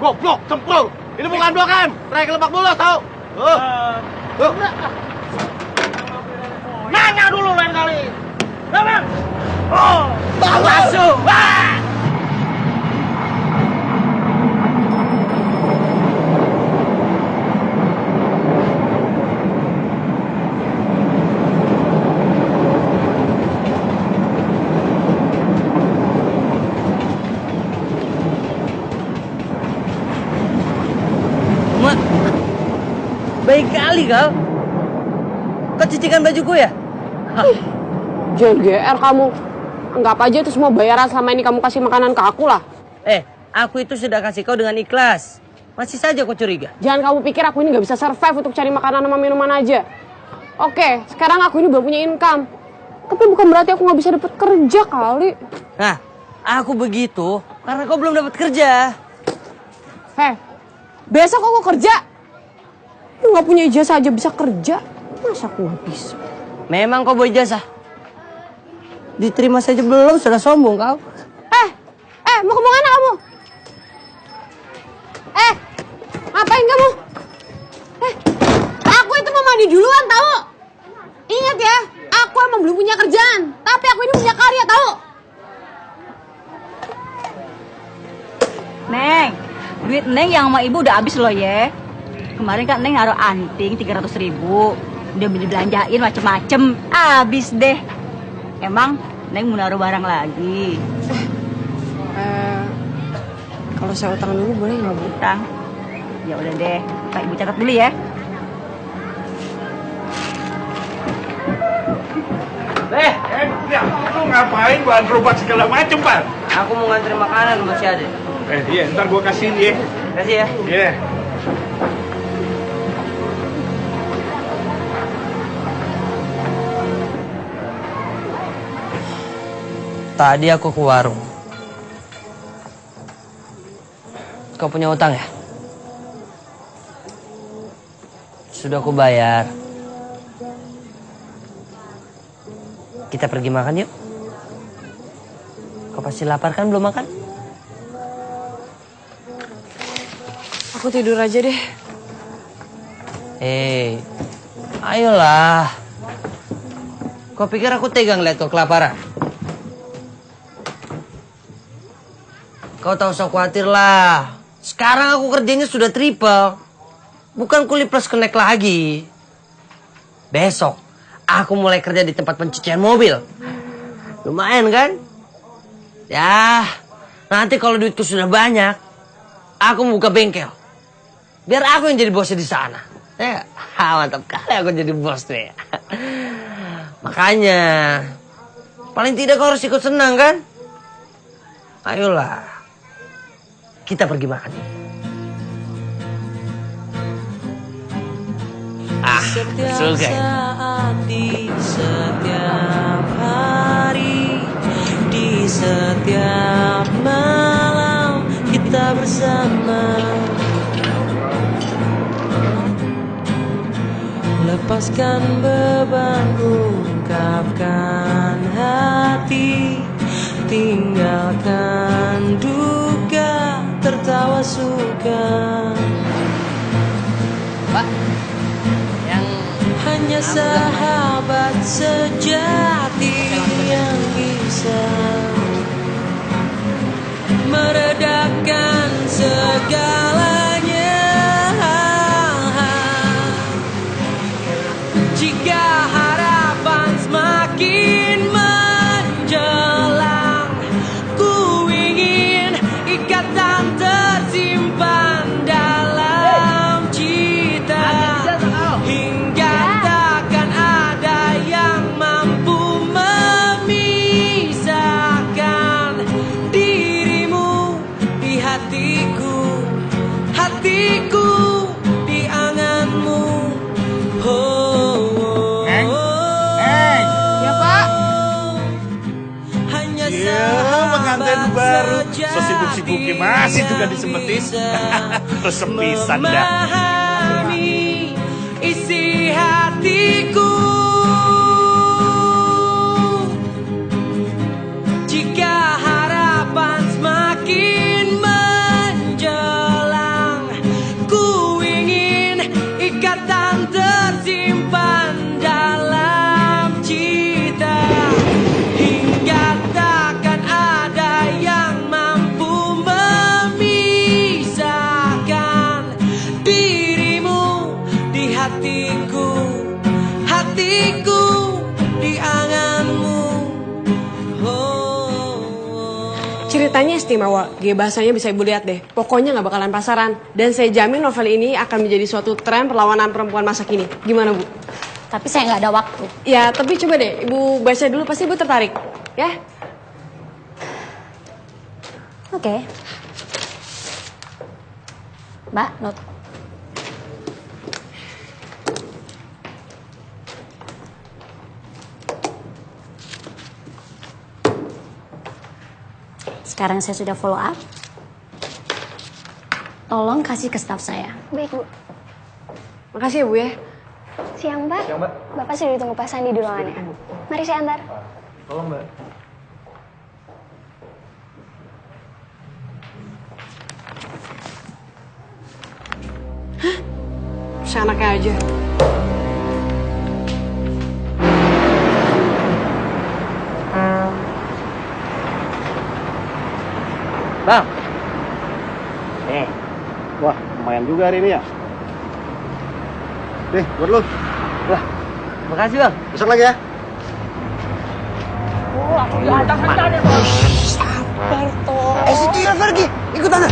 Goblok, cemplung. Ini bukan Blok M, trayek Lebak Bulus, tau? Nanya dulu lain kali. Bang. Masuk.
Baik kali kau. Kau cucikan bajuku ya?
Jangan GR kamu. Anggap aja itu semua bayaran selama ini kamu kasih makanan ke aku lah.
Aku itu sudah kasih kau dengan ikhlas. Masih saja kau curiga.
Jangan kamu pikir aku ini nggak bisa survive untuk cari makanan sama minuman aja. Oke, sekarang aku ini belum punya income. Tapi bukan berarti aku nggak bisa dapat kerja kali.
Nah, aku begitu karena kau belum dapat kerja.
Besok aku kerja. Lu nggak punya ijazah aja bisa kerja. Masa aku nggak bisa?
Memang kau bawa ijazah. Diterima saja belum, sudah sombong kau.
Mau kemana kamu? Ngapain kamu? Aku itu mau mandi duluan tahu. Ingat ya, aku emang belum punya kerjaan. Tapi aku ini punya karya tahu.
Neng, duit Neng yang sama ibu udah habis loh ya. Kemarin kan Neng naruh anting 300.000. Udah belanjain macem-macem. Habis deh. Emang Neng mau naruh barang lagi?
Kalau saya utang dulu boleh nggak Bu?
Utang? Ya udah deh. Pak Ibu catat dulu ya.
Lu ngapain bahan gerobak segala macem, Pak?
Aku mau ngantri makanan buat si Ade.
Iya, ntar gua kasihin ya.
Kasih ya.
Iya.
Tadi aku ke warung. Kau punya utang ya? Sudah aku bayar. Kita pergi makan yuk. Kau pasti lapar kan belum makan?
Aku tidur aja deh.
Ayolah. Kau pikir aku tegang lihat kau kelaparan? Kau tak usah khawatir lah. Sekarang aku kerjanya sudah triple. Bukan kuli plus connect lagi. Besok aku mulai kerja di tempat pencucian mobil. Lumayan kan? Ya, nanti kalau duitku sudah banyak, aku buka bengkel. Biar aku yang jadi bosnya di sana. Ya, mantap kali aku jadi bos tuh ya. Makanya, paling tidak kau harus ikut senang kan? Ayolah, kita pergi makan. Betul kan?
Di setiap hari, di setiap malam kita bersama. Lepaskan beban, ungkapkan hati, tinggalkan duka, tertawa suka. hanya sahabat sejati yang bisa meredakan segalanya. Jika harapan semakin menjelang, ku ingin ikatan tersimpan dalam cita, hingga takkan ada yang mampu memisahkan dirimu di hatiku, hatiku di anganmu. Oh,
Ya, Pak.
hanya
pengantin baru. So sibuk-sibuknya masih juga disempetin. Resep pisan dah.
memahami isi hatiku. Jika harapan semakin menjelang, ku ingin ikatan tersimpan dalam cita, hingga takkan ada yang mampu memisahkan dirimu di hatiku, hatiku di anganmu.
Ceritanya istimewa, bahasanya bisa ibu lihat deh. Pokoknya nggak bakalan pasaran. Dan saya jamin novel ini akan menjadi suatu tren perlawanan perempuan masa kini. Gimana, Bu?
Tapi saya nggak ada waktu.
Ya, tapi coba deh, Ibu baca dulu, pasti Ibu tertarik. Ya?
Oke. Mbak, not. Sekarang saya sudah follow up. Tolong kasih ke staff saya.
Baik, Bu.
Makasih ya, Bu ya.
Siang, Mbak.
Siang, Mbak.
Bapak sudah ditunggu Pak Sandi di ruangannya. Mari saya antar.
Tolong, Mbak.
Seenaknya aja.
Bang. Wah, lumayan juga hari ini ya. Nih, buat lu. Wah, makasih Bang. Besok lagi ya.
Sabar toh. Situ ya pergi, ikut Ana.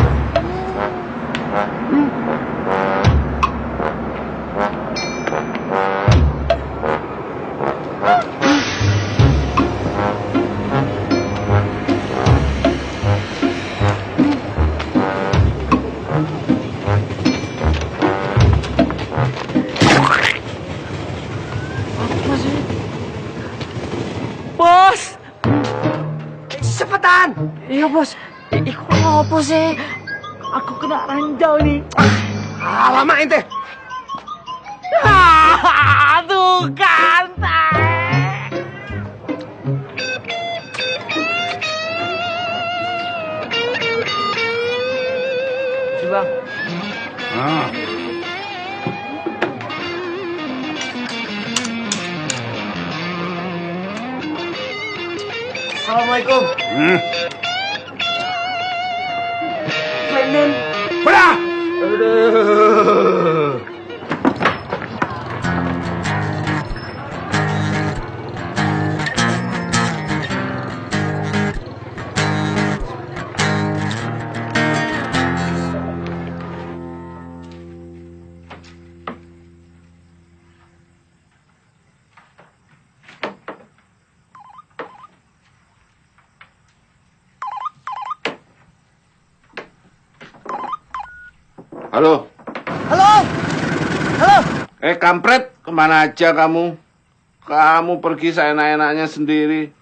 Bos!
Cepetan.
Iya bos, ikut apa sih? Aku kena ranjau nih.
Lama ente.
Aduh kan.
Bang.
Assalamualaikum.
Lenden.
Belah.
Halo.
Halo. Halo.
Kampret, kemana aja kamu? Kamu pergi seenak-enaknya sendiri.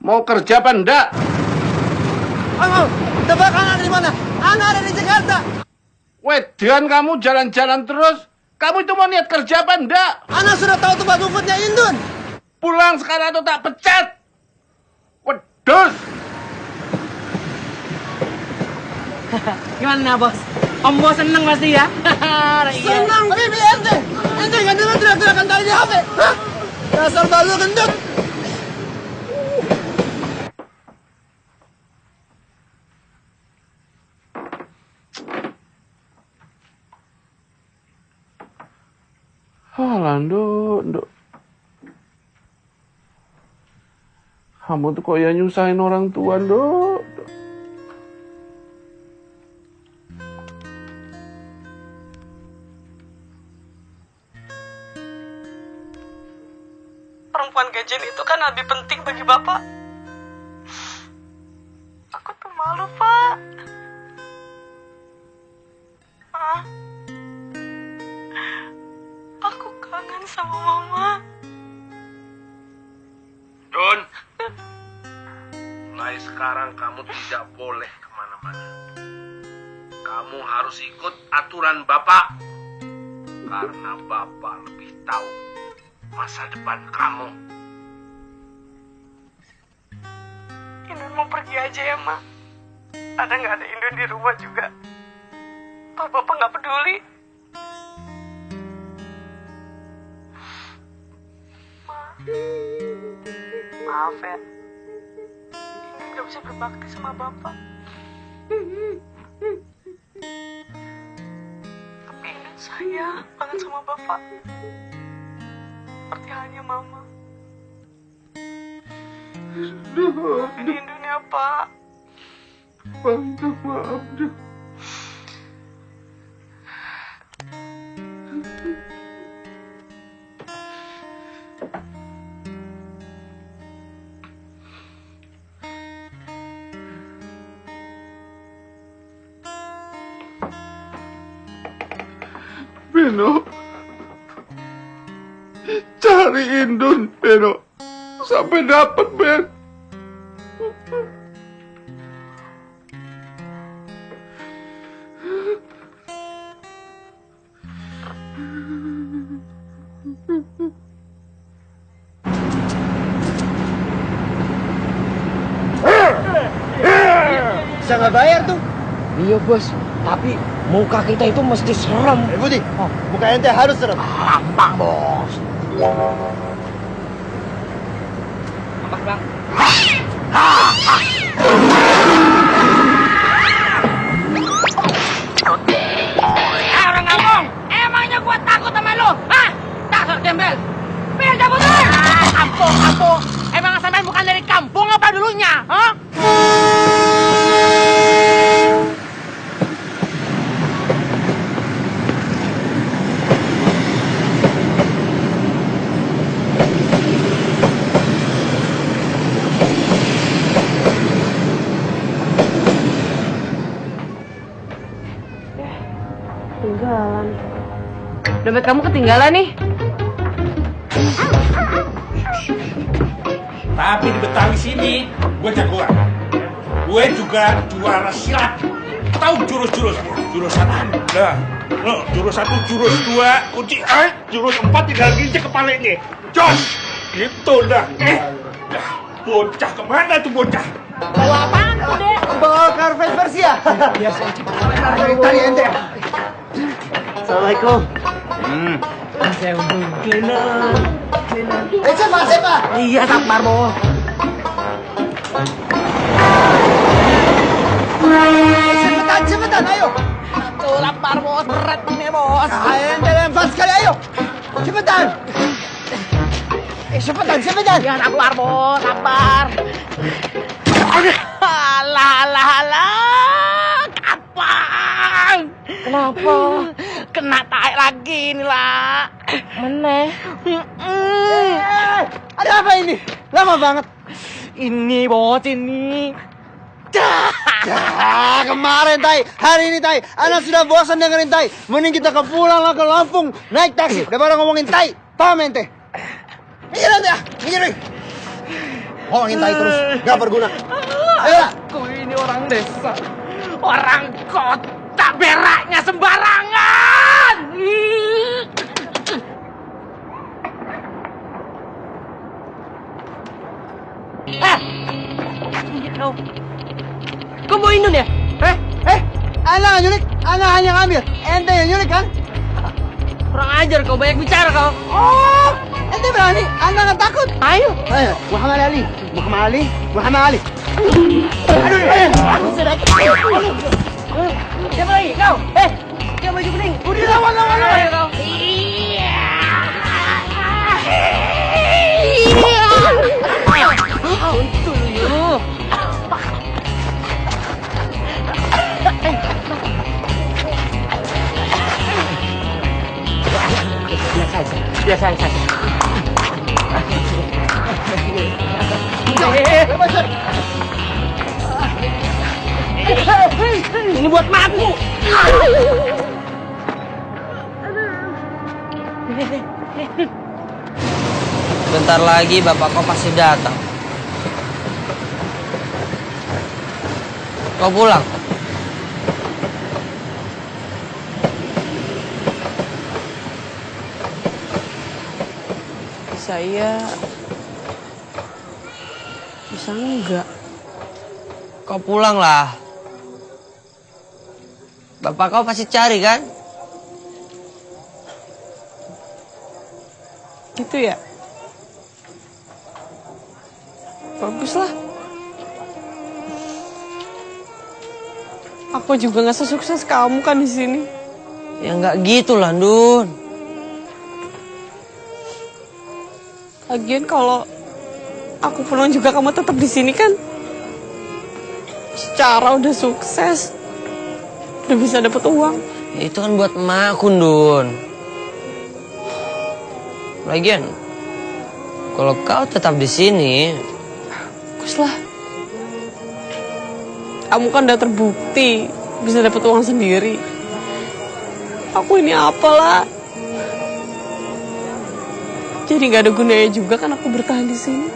Mau kerja apa enggak?
Tebak Ana di mana? Ana ada di Jakarta.
Wedan kamu jalan-jalan terus. Kamu itu mau niat kerja apa enggak?
Ana sudah tahu tempat rumputnya Indun.
Pulang sekarang atau tak pecat. Wedus.
Gimana bos? Om bos seneng pasti ya?
Senang. Tapi ente nggak dengar
teriak-teriakan tadi di HP? Hah? Dasar balu gendut.
Alah, Nduk. Kamu tuh kok ya nyusahin orang tua, Nduk.
Perempuan gajian itu kan lebih penting bagi Bapak. Aku tuh malu, Pak. Hah? Aku kangen sama Mama.
Don, mulai sekarang kamu tidak boleh kemana-mana. Kamu harus ikut aturan Bapak. Karena Bapak lebih tahu masa depan kamu.
Indun mau pergi aja ya, Mak. Ada nggak ada Indun di rumah juga? Bapak nggak peduli. Maaf ya, Indun gak bisa berbakti sama Bapak. Tapi Indun sayang banget sama Bapak. Seperti halnya Mama. Maafin Indun ya, Pak.
Maaf, Nduk. Beno, cari Indun, Beno, sampai dapat, Ben.
Bisa nggak bayar tuh? Iya bos, tapi muka kita itu mesti serem. Budi, muka ente harus serem. Lambang bos.
Apa bang? Orang kampung, emangnya gua takut sama lu? Hah? Dasar gembel. Pengen cabut lu? Kampung. Emang sampai bukan dari kampung apa dulunya? Hah?
Ketinggalan. Dompet kamu ketinggalan nih.
Tapi di Betawi sini, gue jagoan. Gue juga juara silat. Tahu jurus-jurus? Jurus anda. Jurus 1, jurus 2, kunci jurus 4 tinggal ginjek kepalanya. Jos! Gitu dah. Bocah kemana tuh bocah?
Bawa apaan tuh, Dek?
Bawa karpet Persia. Biar saya cepat. Tadi ente. Assalamualaikum. Saya untuk cleaner. Cepat. Iya, sabar, bos. Cepetan, ayo.
Tuh, lapar, bos. Berat ini, bos.
Ente lempar sekali, ayo. Cepetan. Cepetan.
Ya, sabar, bos. Sabar. Alah. Kapan? Kenapa? Kena taek lagi nih, lah. Mana?
Ada apa ini? Lama banget.
Ini, bos, ini.
Kemarin, Tai. Hari ini, Tai. Anak sudah bosan dengerin Tai. Mending kita pulang lah ke Lampung. Naik taksi. Daripada ngomongin Tai. Paham, ente? Minggir, ente ya. Minggir. Ngomongin Tai terus. Gak berguna. Ayolah.
Aku ini orang desa. Orang kota, beraknya sembarangan.
Kau mau Indun ya? Anak nyulik. Anak hanya ngambil. Ente yang nyulik kan?
Kurang ajar kau, banyak bicara kau.
Oh, ente berani? Anda nggak takut? Ayo. Muhammad Ali. Muhammad Ali. Muhammad Ali. Aduh, aku sudah.
Siapa lagi? Kau? Dia baju kuning.
Udah lawan.
Ayo kau. Untul lu. Biasa saja. Ini buat makmu.
Bentar lagi bapak kau pasti datang. Kau pulang.
Saya bisa enggak?
Kau pulang lah. Bapak kau pasti cari kan?
Gitu ya? Baguslah. Aku juga nggak sesukses kamu kan di sini.
Ya nggak gitu lah, Dun.
Lagian kalau aku pulang juga kamu tetap di sini kan? Secara udah sukses, udah bisa dapat uang.
Ya, itu kan buat emakku, Dun. Lagian, kalau kau tetap di sini,
baguslah. Kamu kan udah terbukti bisa dapat uang sendiri. Aku ini apalah? Jadi nggak ada gunanya juga kan aku bertahan di sini.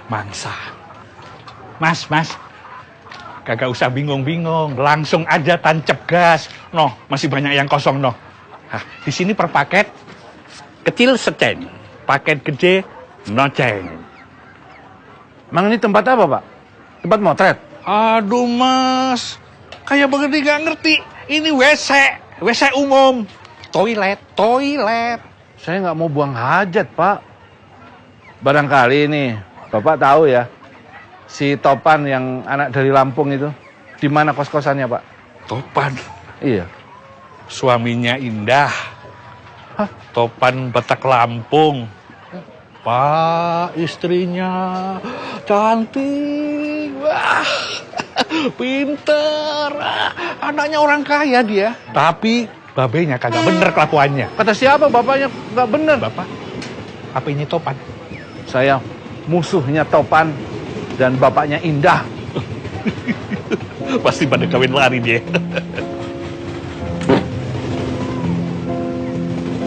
Mangsa. Mas. Kagak usah bingung-bingung, langsung aja tancap gas. Noh, masih banyak yang kosong, noh. Nah, di sini per paket kecil seceng, paket gede noceng.
Emang ini tempat apa, Pak? Tempat motret?
Aduh, Mas. Kayak begini gak ngerti. Ini WC umum. Toilet.
Saya nggak mau buang hajat, Pak. Barangkali nih, Bapak tahu ya, si Topan yang anak dari Lampung itu, di mana kos-kosannya, Pak?
Topan?
Iya.
Suaminya Indah. Hah? Topan Batak Lampung. Pak, istrinya cantik. Wah, pinter. Anaknya orang kaya dia. Tapi babenya kagak bener kelakuannya.
Kata siapa bapaknya nggak bener?
Bapak, apa ini Topan?
Saya musuhnya Topan dan bapaknya Indah.
Pasti pada kawin lari dia.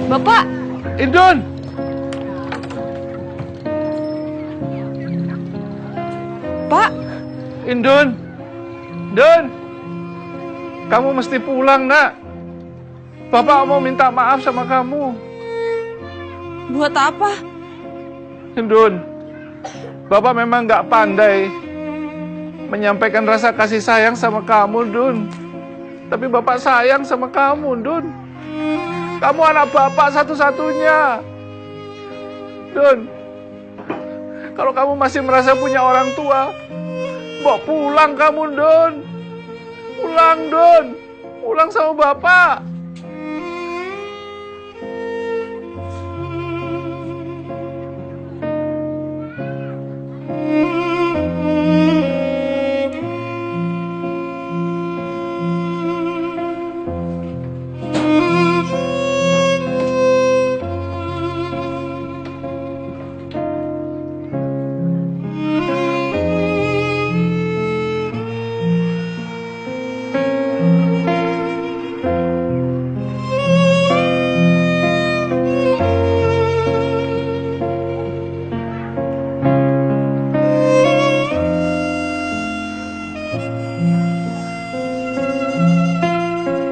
Bapak!
Indun!
Pak!
Indun! Dun! Kamu mesti pulang, nak. Bapak mau minta maaf sama kamu.
Buat apa?
Indun, Bapak memang nggak pandai menyampaikan rasa kasih sayang sama kamu, Dun. Tapi Bapak sayang sama kamu, Dun. Kamu anak Bapak satu-satunya. Dun, kalau kamu masih merasa punya orang tua, bawa pulang kamu, Dun. Pulang, Dun. Pulang sama Bapak.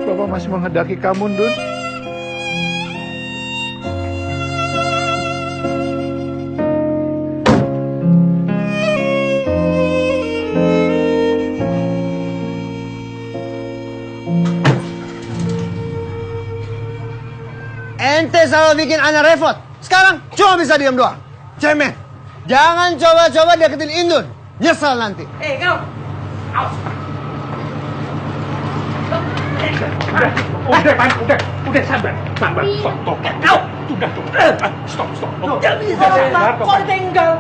Bapak masih menghendaki kamu, Dun.
Ente selalu bikin ana repot. Sekarang cuma bisa diam doang. Cemen. Jangan coba-coba deketin Indun. Nyesel nanti.
Kau.
Udah sabar, stop. Kau, stop.
Jangan bisa, kau tinggal.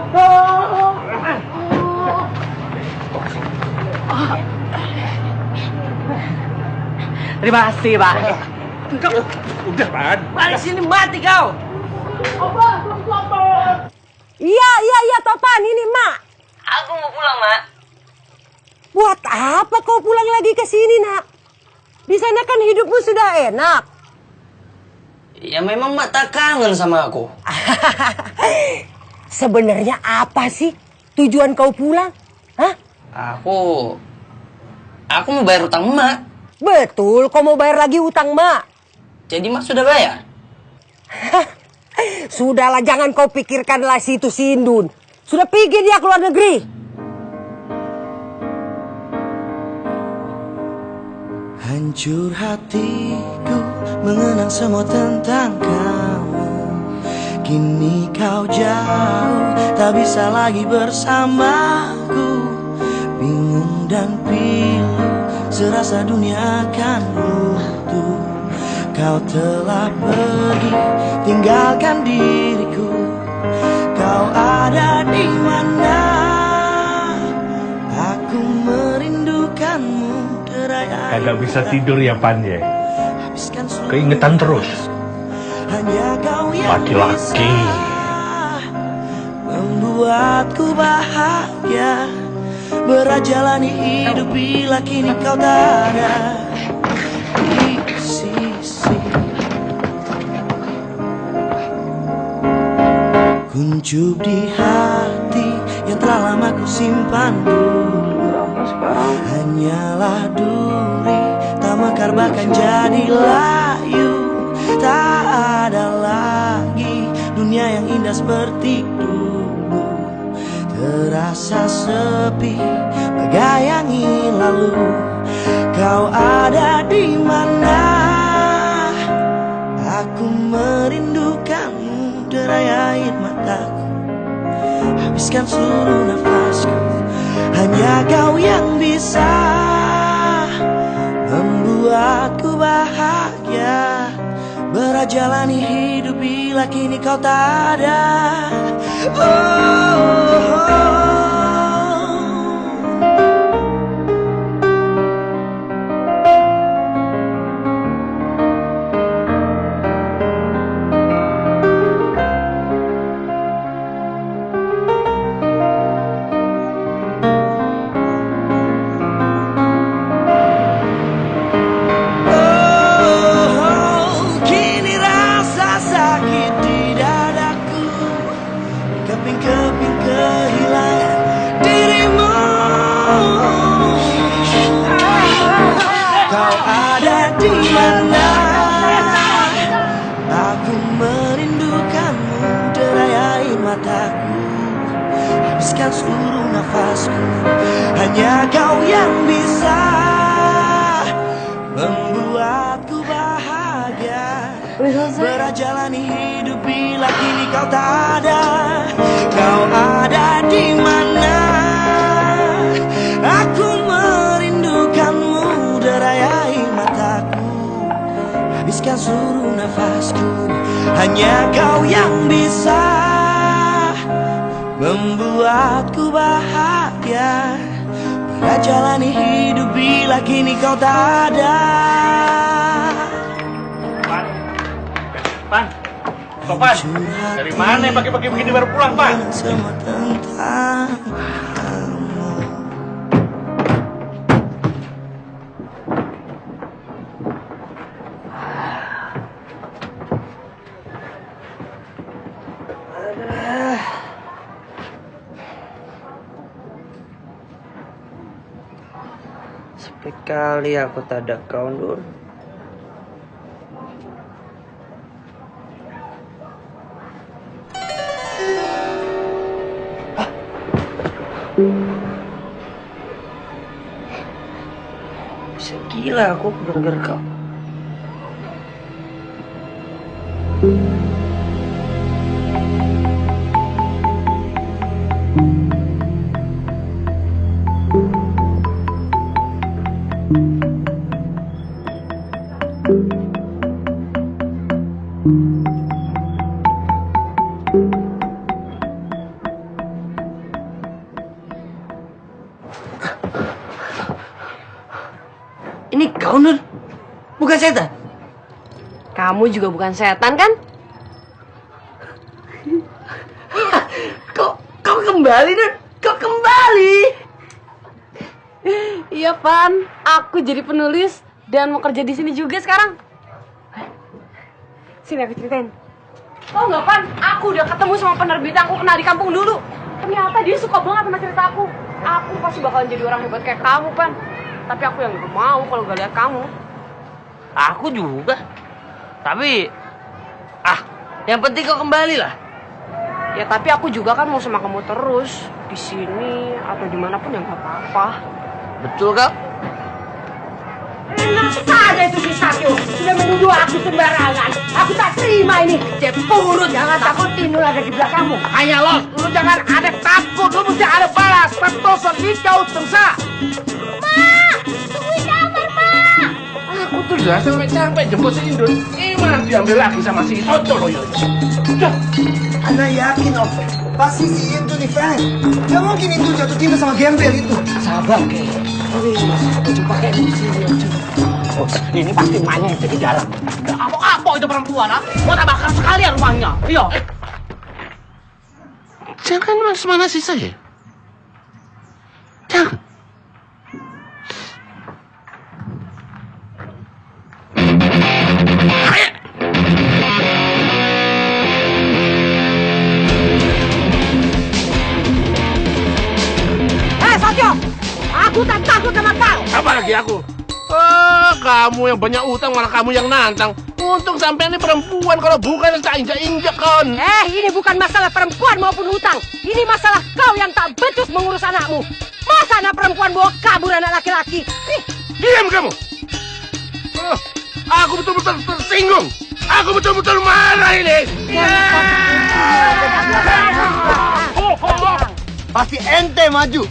Terima kasih, Pak.
Udah, Pan.
Balik sini mati kau.
Iya, Topan, ini Mak.
Aku mau pulang, Mak.
Buat apa kau pulang lagi ke sini, Nak? Di sana kan hidupmu sudah enak.
Ya memang Mak tak kangen sama aku.
Sebenarnya apa sih tujuan kau pulang? Hah?
Aku mau bayar utang Mak.
Betul, kau mau bayar lagi utang Mak.
Jadi Mak sudah bayar?
Sudahlah, jangan kau pikirkanlah situ si Indun. Sudah pergi dia keluar negeri.
Hancur hatiku mengenang semua tentang kamu. Kini kau jauh, tak bisa lagi bersamaku. Bingung dan pilu, serasa dunia akan runtuh. Kau telah pergi, tinggalkan diriku. Kau ada di mana? Aku merindukanmu, derai air.
Kagak bisa tidur ya, Pan ya. Keingetan terus. Laki-laki.
Membuatku bahagia, berat jalani hidup bila kini kau tak ada di sisi. Kuncup di hati yang telah lama ku simpan dulu. Hanyalah duri, tak mekar bahkan jadi layu. Tak ada lagi dunia yang indah seperti dulu. Terasa sepi bagai angin lalu. Kau ada di mana? Aku merindukanmu, derai air mataku, habiskan seluruh nafasku. Hanya kau yang bisa membuatku bahagia. Berat jalani hidup bila kini kau tak ada. Kini rasa sakit di dadaku, keping-keping kehilangan dirimu. Kau ada di mana? Aku merindukanmu, derai air mataku, habiskan seluruh nafasku. Hanya kau yang bisa membuatku bahagia. Berat jalani hidup bila kini kau tak ada. Kau ada di mana? Aku merindukanmu, derai air mataku, habiskan seluruh nafasku. Hanya kau yang bisa membuatku bahagia. Berat jalani hidup bila kini kau tak ada.
Pan, Topan, dari mana pagi-pagi begini baru pulang, Pan?
Semua tentang
Sekali aku tak ada kau, Nur. Bisa gila aku gara-gara kau. Ini kau, Nur? Bukan setan?
Kamu juga bukan setan kan?
Kau kembali, Nur? Kau kembali?
Iya, Pan. Aku jadi penulis dan mau kerja di sini juga sekarang. Sini aku ceritain. Tau nggak, Pan? Aku udah ketemu sama penerbit yang aku kenal di kampung dulu. Ternyata dia suka banget sama cerita aku. Aku pasti bakalan jadi orang hebat kayak kamu, Pan. Tapi aku yang gak mau kalau gak lihat kamu.
Aku juga. Tapi, yang penting kau kembali lah.
Ya tapi aku juga kan mau sama kamu terus di sini atau dimanapun yang gak apa-apa.
Betul kau?
Enak saja itu si Satyo. Sudah menuduh aku sembarangan. Aku tak terima ini. Cepurut, jangan takut Tinul ada di belakangmu.
Hanya lu jangan ada takut, lu mesti ada balas. Petosan di kau tersa. Aku tuh udah sampai capek jemput si Indun. Gimana diambil lagi sama si Soto loh, Yoyo?
Ana yakin, Om. Pasti si Indun nih fan. Gak mungkin Indun jatuh cinta sama gembel itu.
Sabar, Ke. Coba kayak sini. Oh, ini pasti emaknya yang di dalam. Apa itu perempuan, ha? Mau tak bakar sekalian rumahnya. Iya. Jangan manas-manasi saya. Jangan.
Satyo, aku tak takut sama kau.
Apa lagi aku? Oh, kamu yang banyak utang malah kamu yang nantang. Untung sampai ini perempuan, kalau bukan tak injak-injak kon.
Ini bukan masalah perempuan maupun hutang. Ini masalah kau yang tak becus mengurus anakmu. Masa anak perempuan bawa kabur anak laki-laki?
Diam kamu. Oh, aku betul-betul tersinggung. Aku betul-betul marah ini.
Pasti ente maju.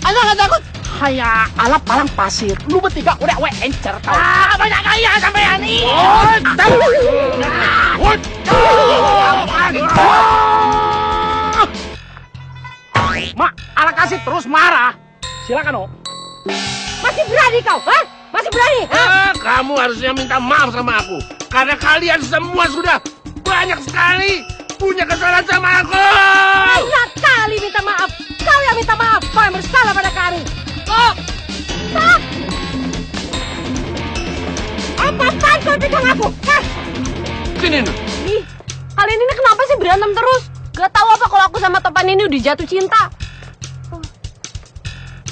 Anak gak takut? Kayak alap palang pasir. Lu bertiga udah encer tau. Banyak gaya sampean nih. Mak, ala kasih terus marah. Silakan,
Masih berani kau, ha? Masih berani, ha?
Kamu harusnya minta maaf sama aku. Karena kalian semua sudah banyak sekali punya kesalahan sama aku.
Banyak kali minta maaf. Kau yang minta maaf. Kau yang bersalah pada kami. Stop! Stop! Apa-apaan kau pegang aku? Hah?
Sini, Nur.
Ih, kalian ini kenapa sih berantem terus? Gak tahu apa kalau aku sama Topan ini udah jatuh cinta.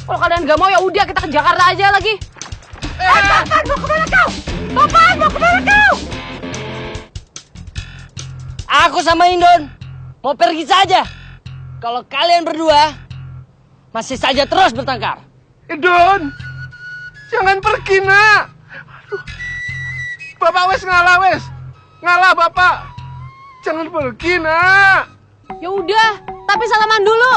Kalau kalian gak mau ya udah kita ke Jakarta aja lagi.
Topan mau kemana kau? Topan mau kemana kau?
Aku sama Indon mau pergi saja. Kalau kalian berdua masih saja terus bertengkar.
Indon, jangan pergi, nak. Aduh. Bapak wes ngalah wes. Ngalah bapak. Jangan pergi, nak.
Ya udah, tapi salaman dulu.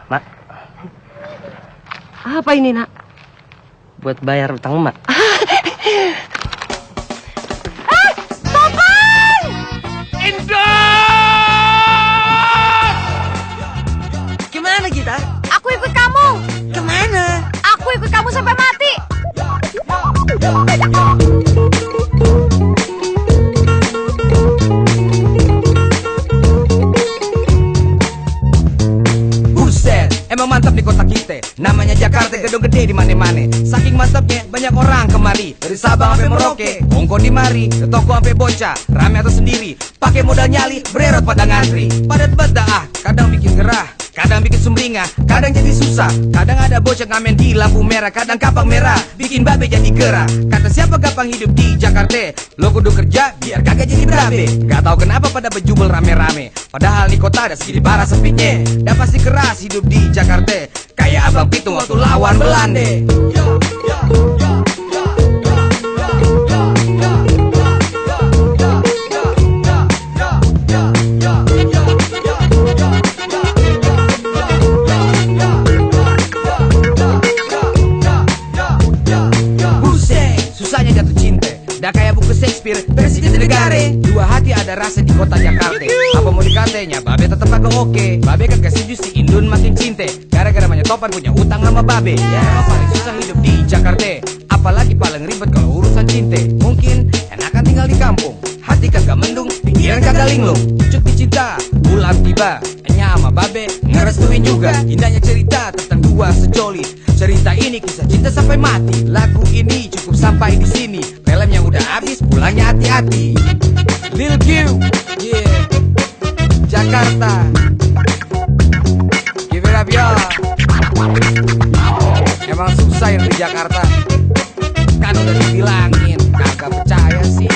Mak,
Apa ini, nak?
buat bayar utang Mak.
Topan!
Indon!
Gimana kita?
Aku ikut kamu.
Kemana?
Aku ikut kamu sampai mati.
Buset, emang mantap di kota kita. Namanya Jakarta gedung gede di mana-mana. Saking mantapnya banyak orang kemari. Dari Sabang sampai Merauke, Hongkong di mari, ke toko sampai bocah, rame atau sendiri, pakai modal nyali, bererot pada ngantri. Padat banget kadang bikin gerah, kadang bikin sumringah, kadang jadi susah. Kadang ada bocah ngamen di lampu merah, kadang kapang merah, bikin babe jadi gerah. Kata siapa gampang hidup di Jakarta, lo kudu kerja biar kagak jadi berabe. Gak tahu kenapa pada bejubel rame-rame, padahal di kota ada segini parah sepinya. Dan pasti keras hidup di Jakarta, kayak Abang Pitung waktu lawan Belanda. Susahnya jatuh cinta, dah kayak buku Shakespeare, versi negara. Dua hati ada rasa di kota Jakarta. Apa mau dikatanya, babe tetep kagak oke. Babe kagak setuju si Indun makin cinta, gara-gara banyak topan punya utang sama babe. Ya emang paling susah hidup di Jakarta, apalagi paling ribet kalau urusan cinta. Mungkin enakan tinggal di kampung, hati kagak mendung, pikiran kagak linglung. Cuti cinta, bulan tiba, enya sama babe ngerestuin juga. Indahnya cerita tentang dua sejoli, cerita ini kisah cinta sampai mati. Lagu ini cukup sampai di sini. Filmnya udah habis, pulangnya hati-hati. Lil Q, yeah, Jakarta. Give it up y'all. Emang susah yang di Jakarta, kan udah dibilangin, kagak percaya sih.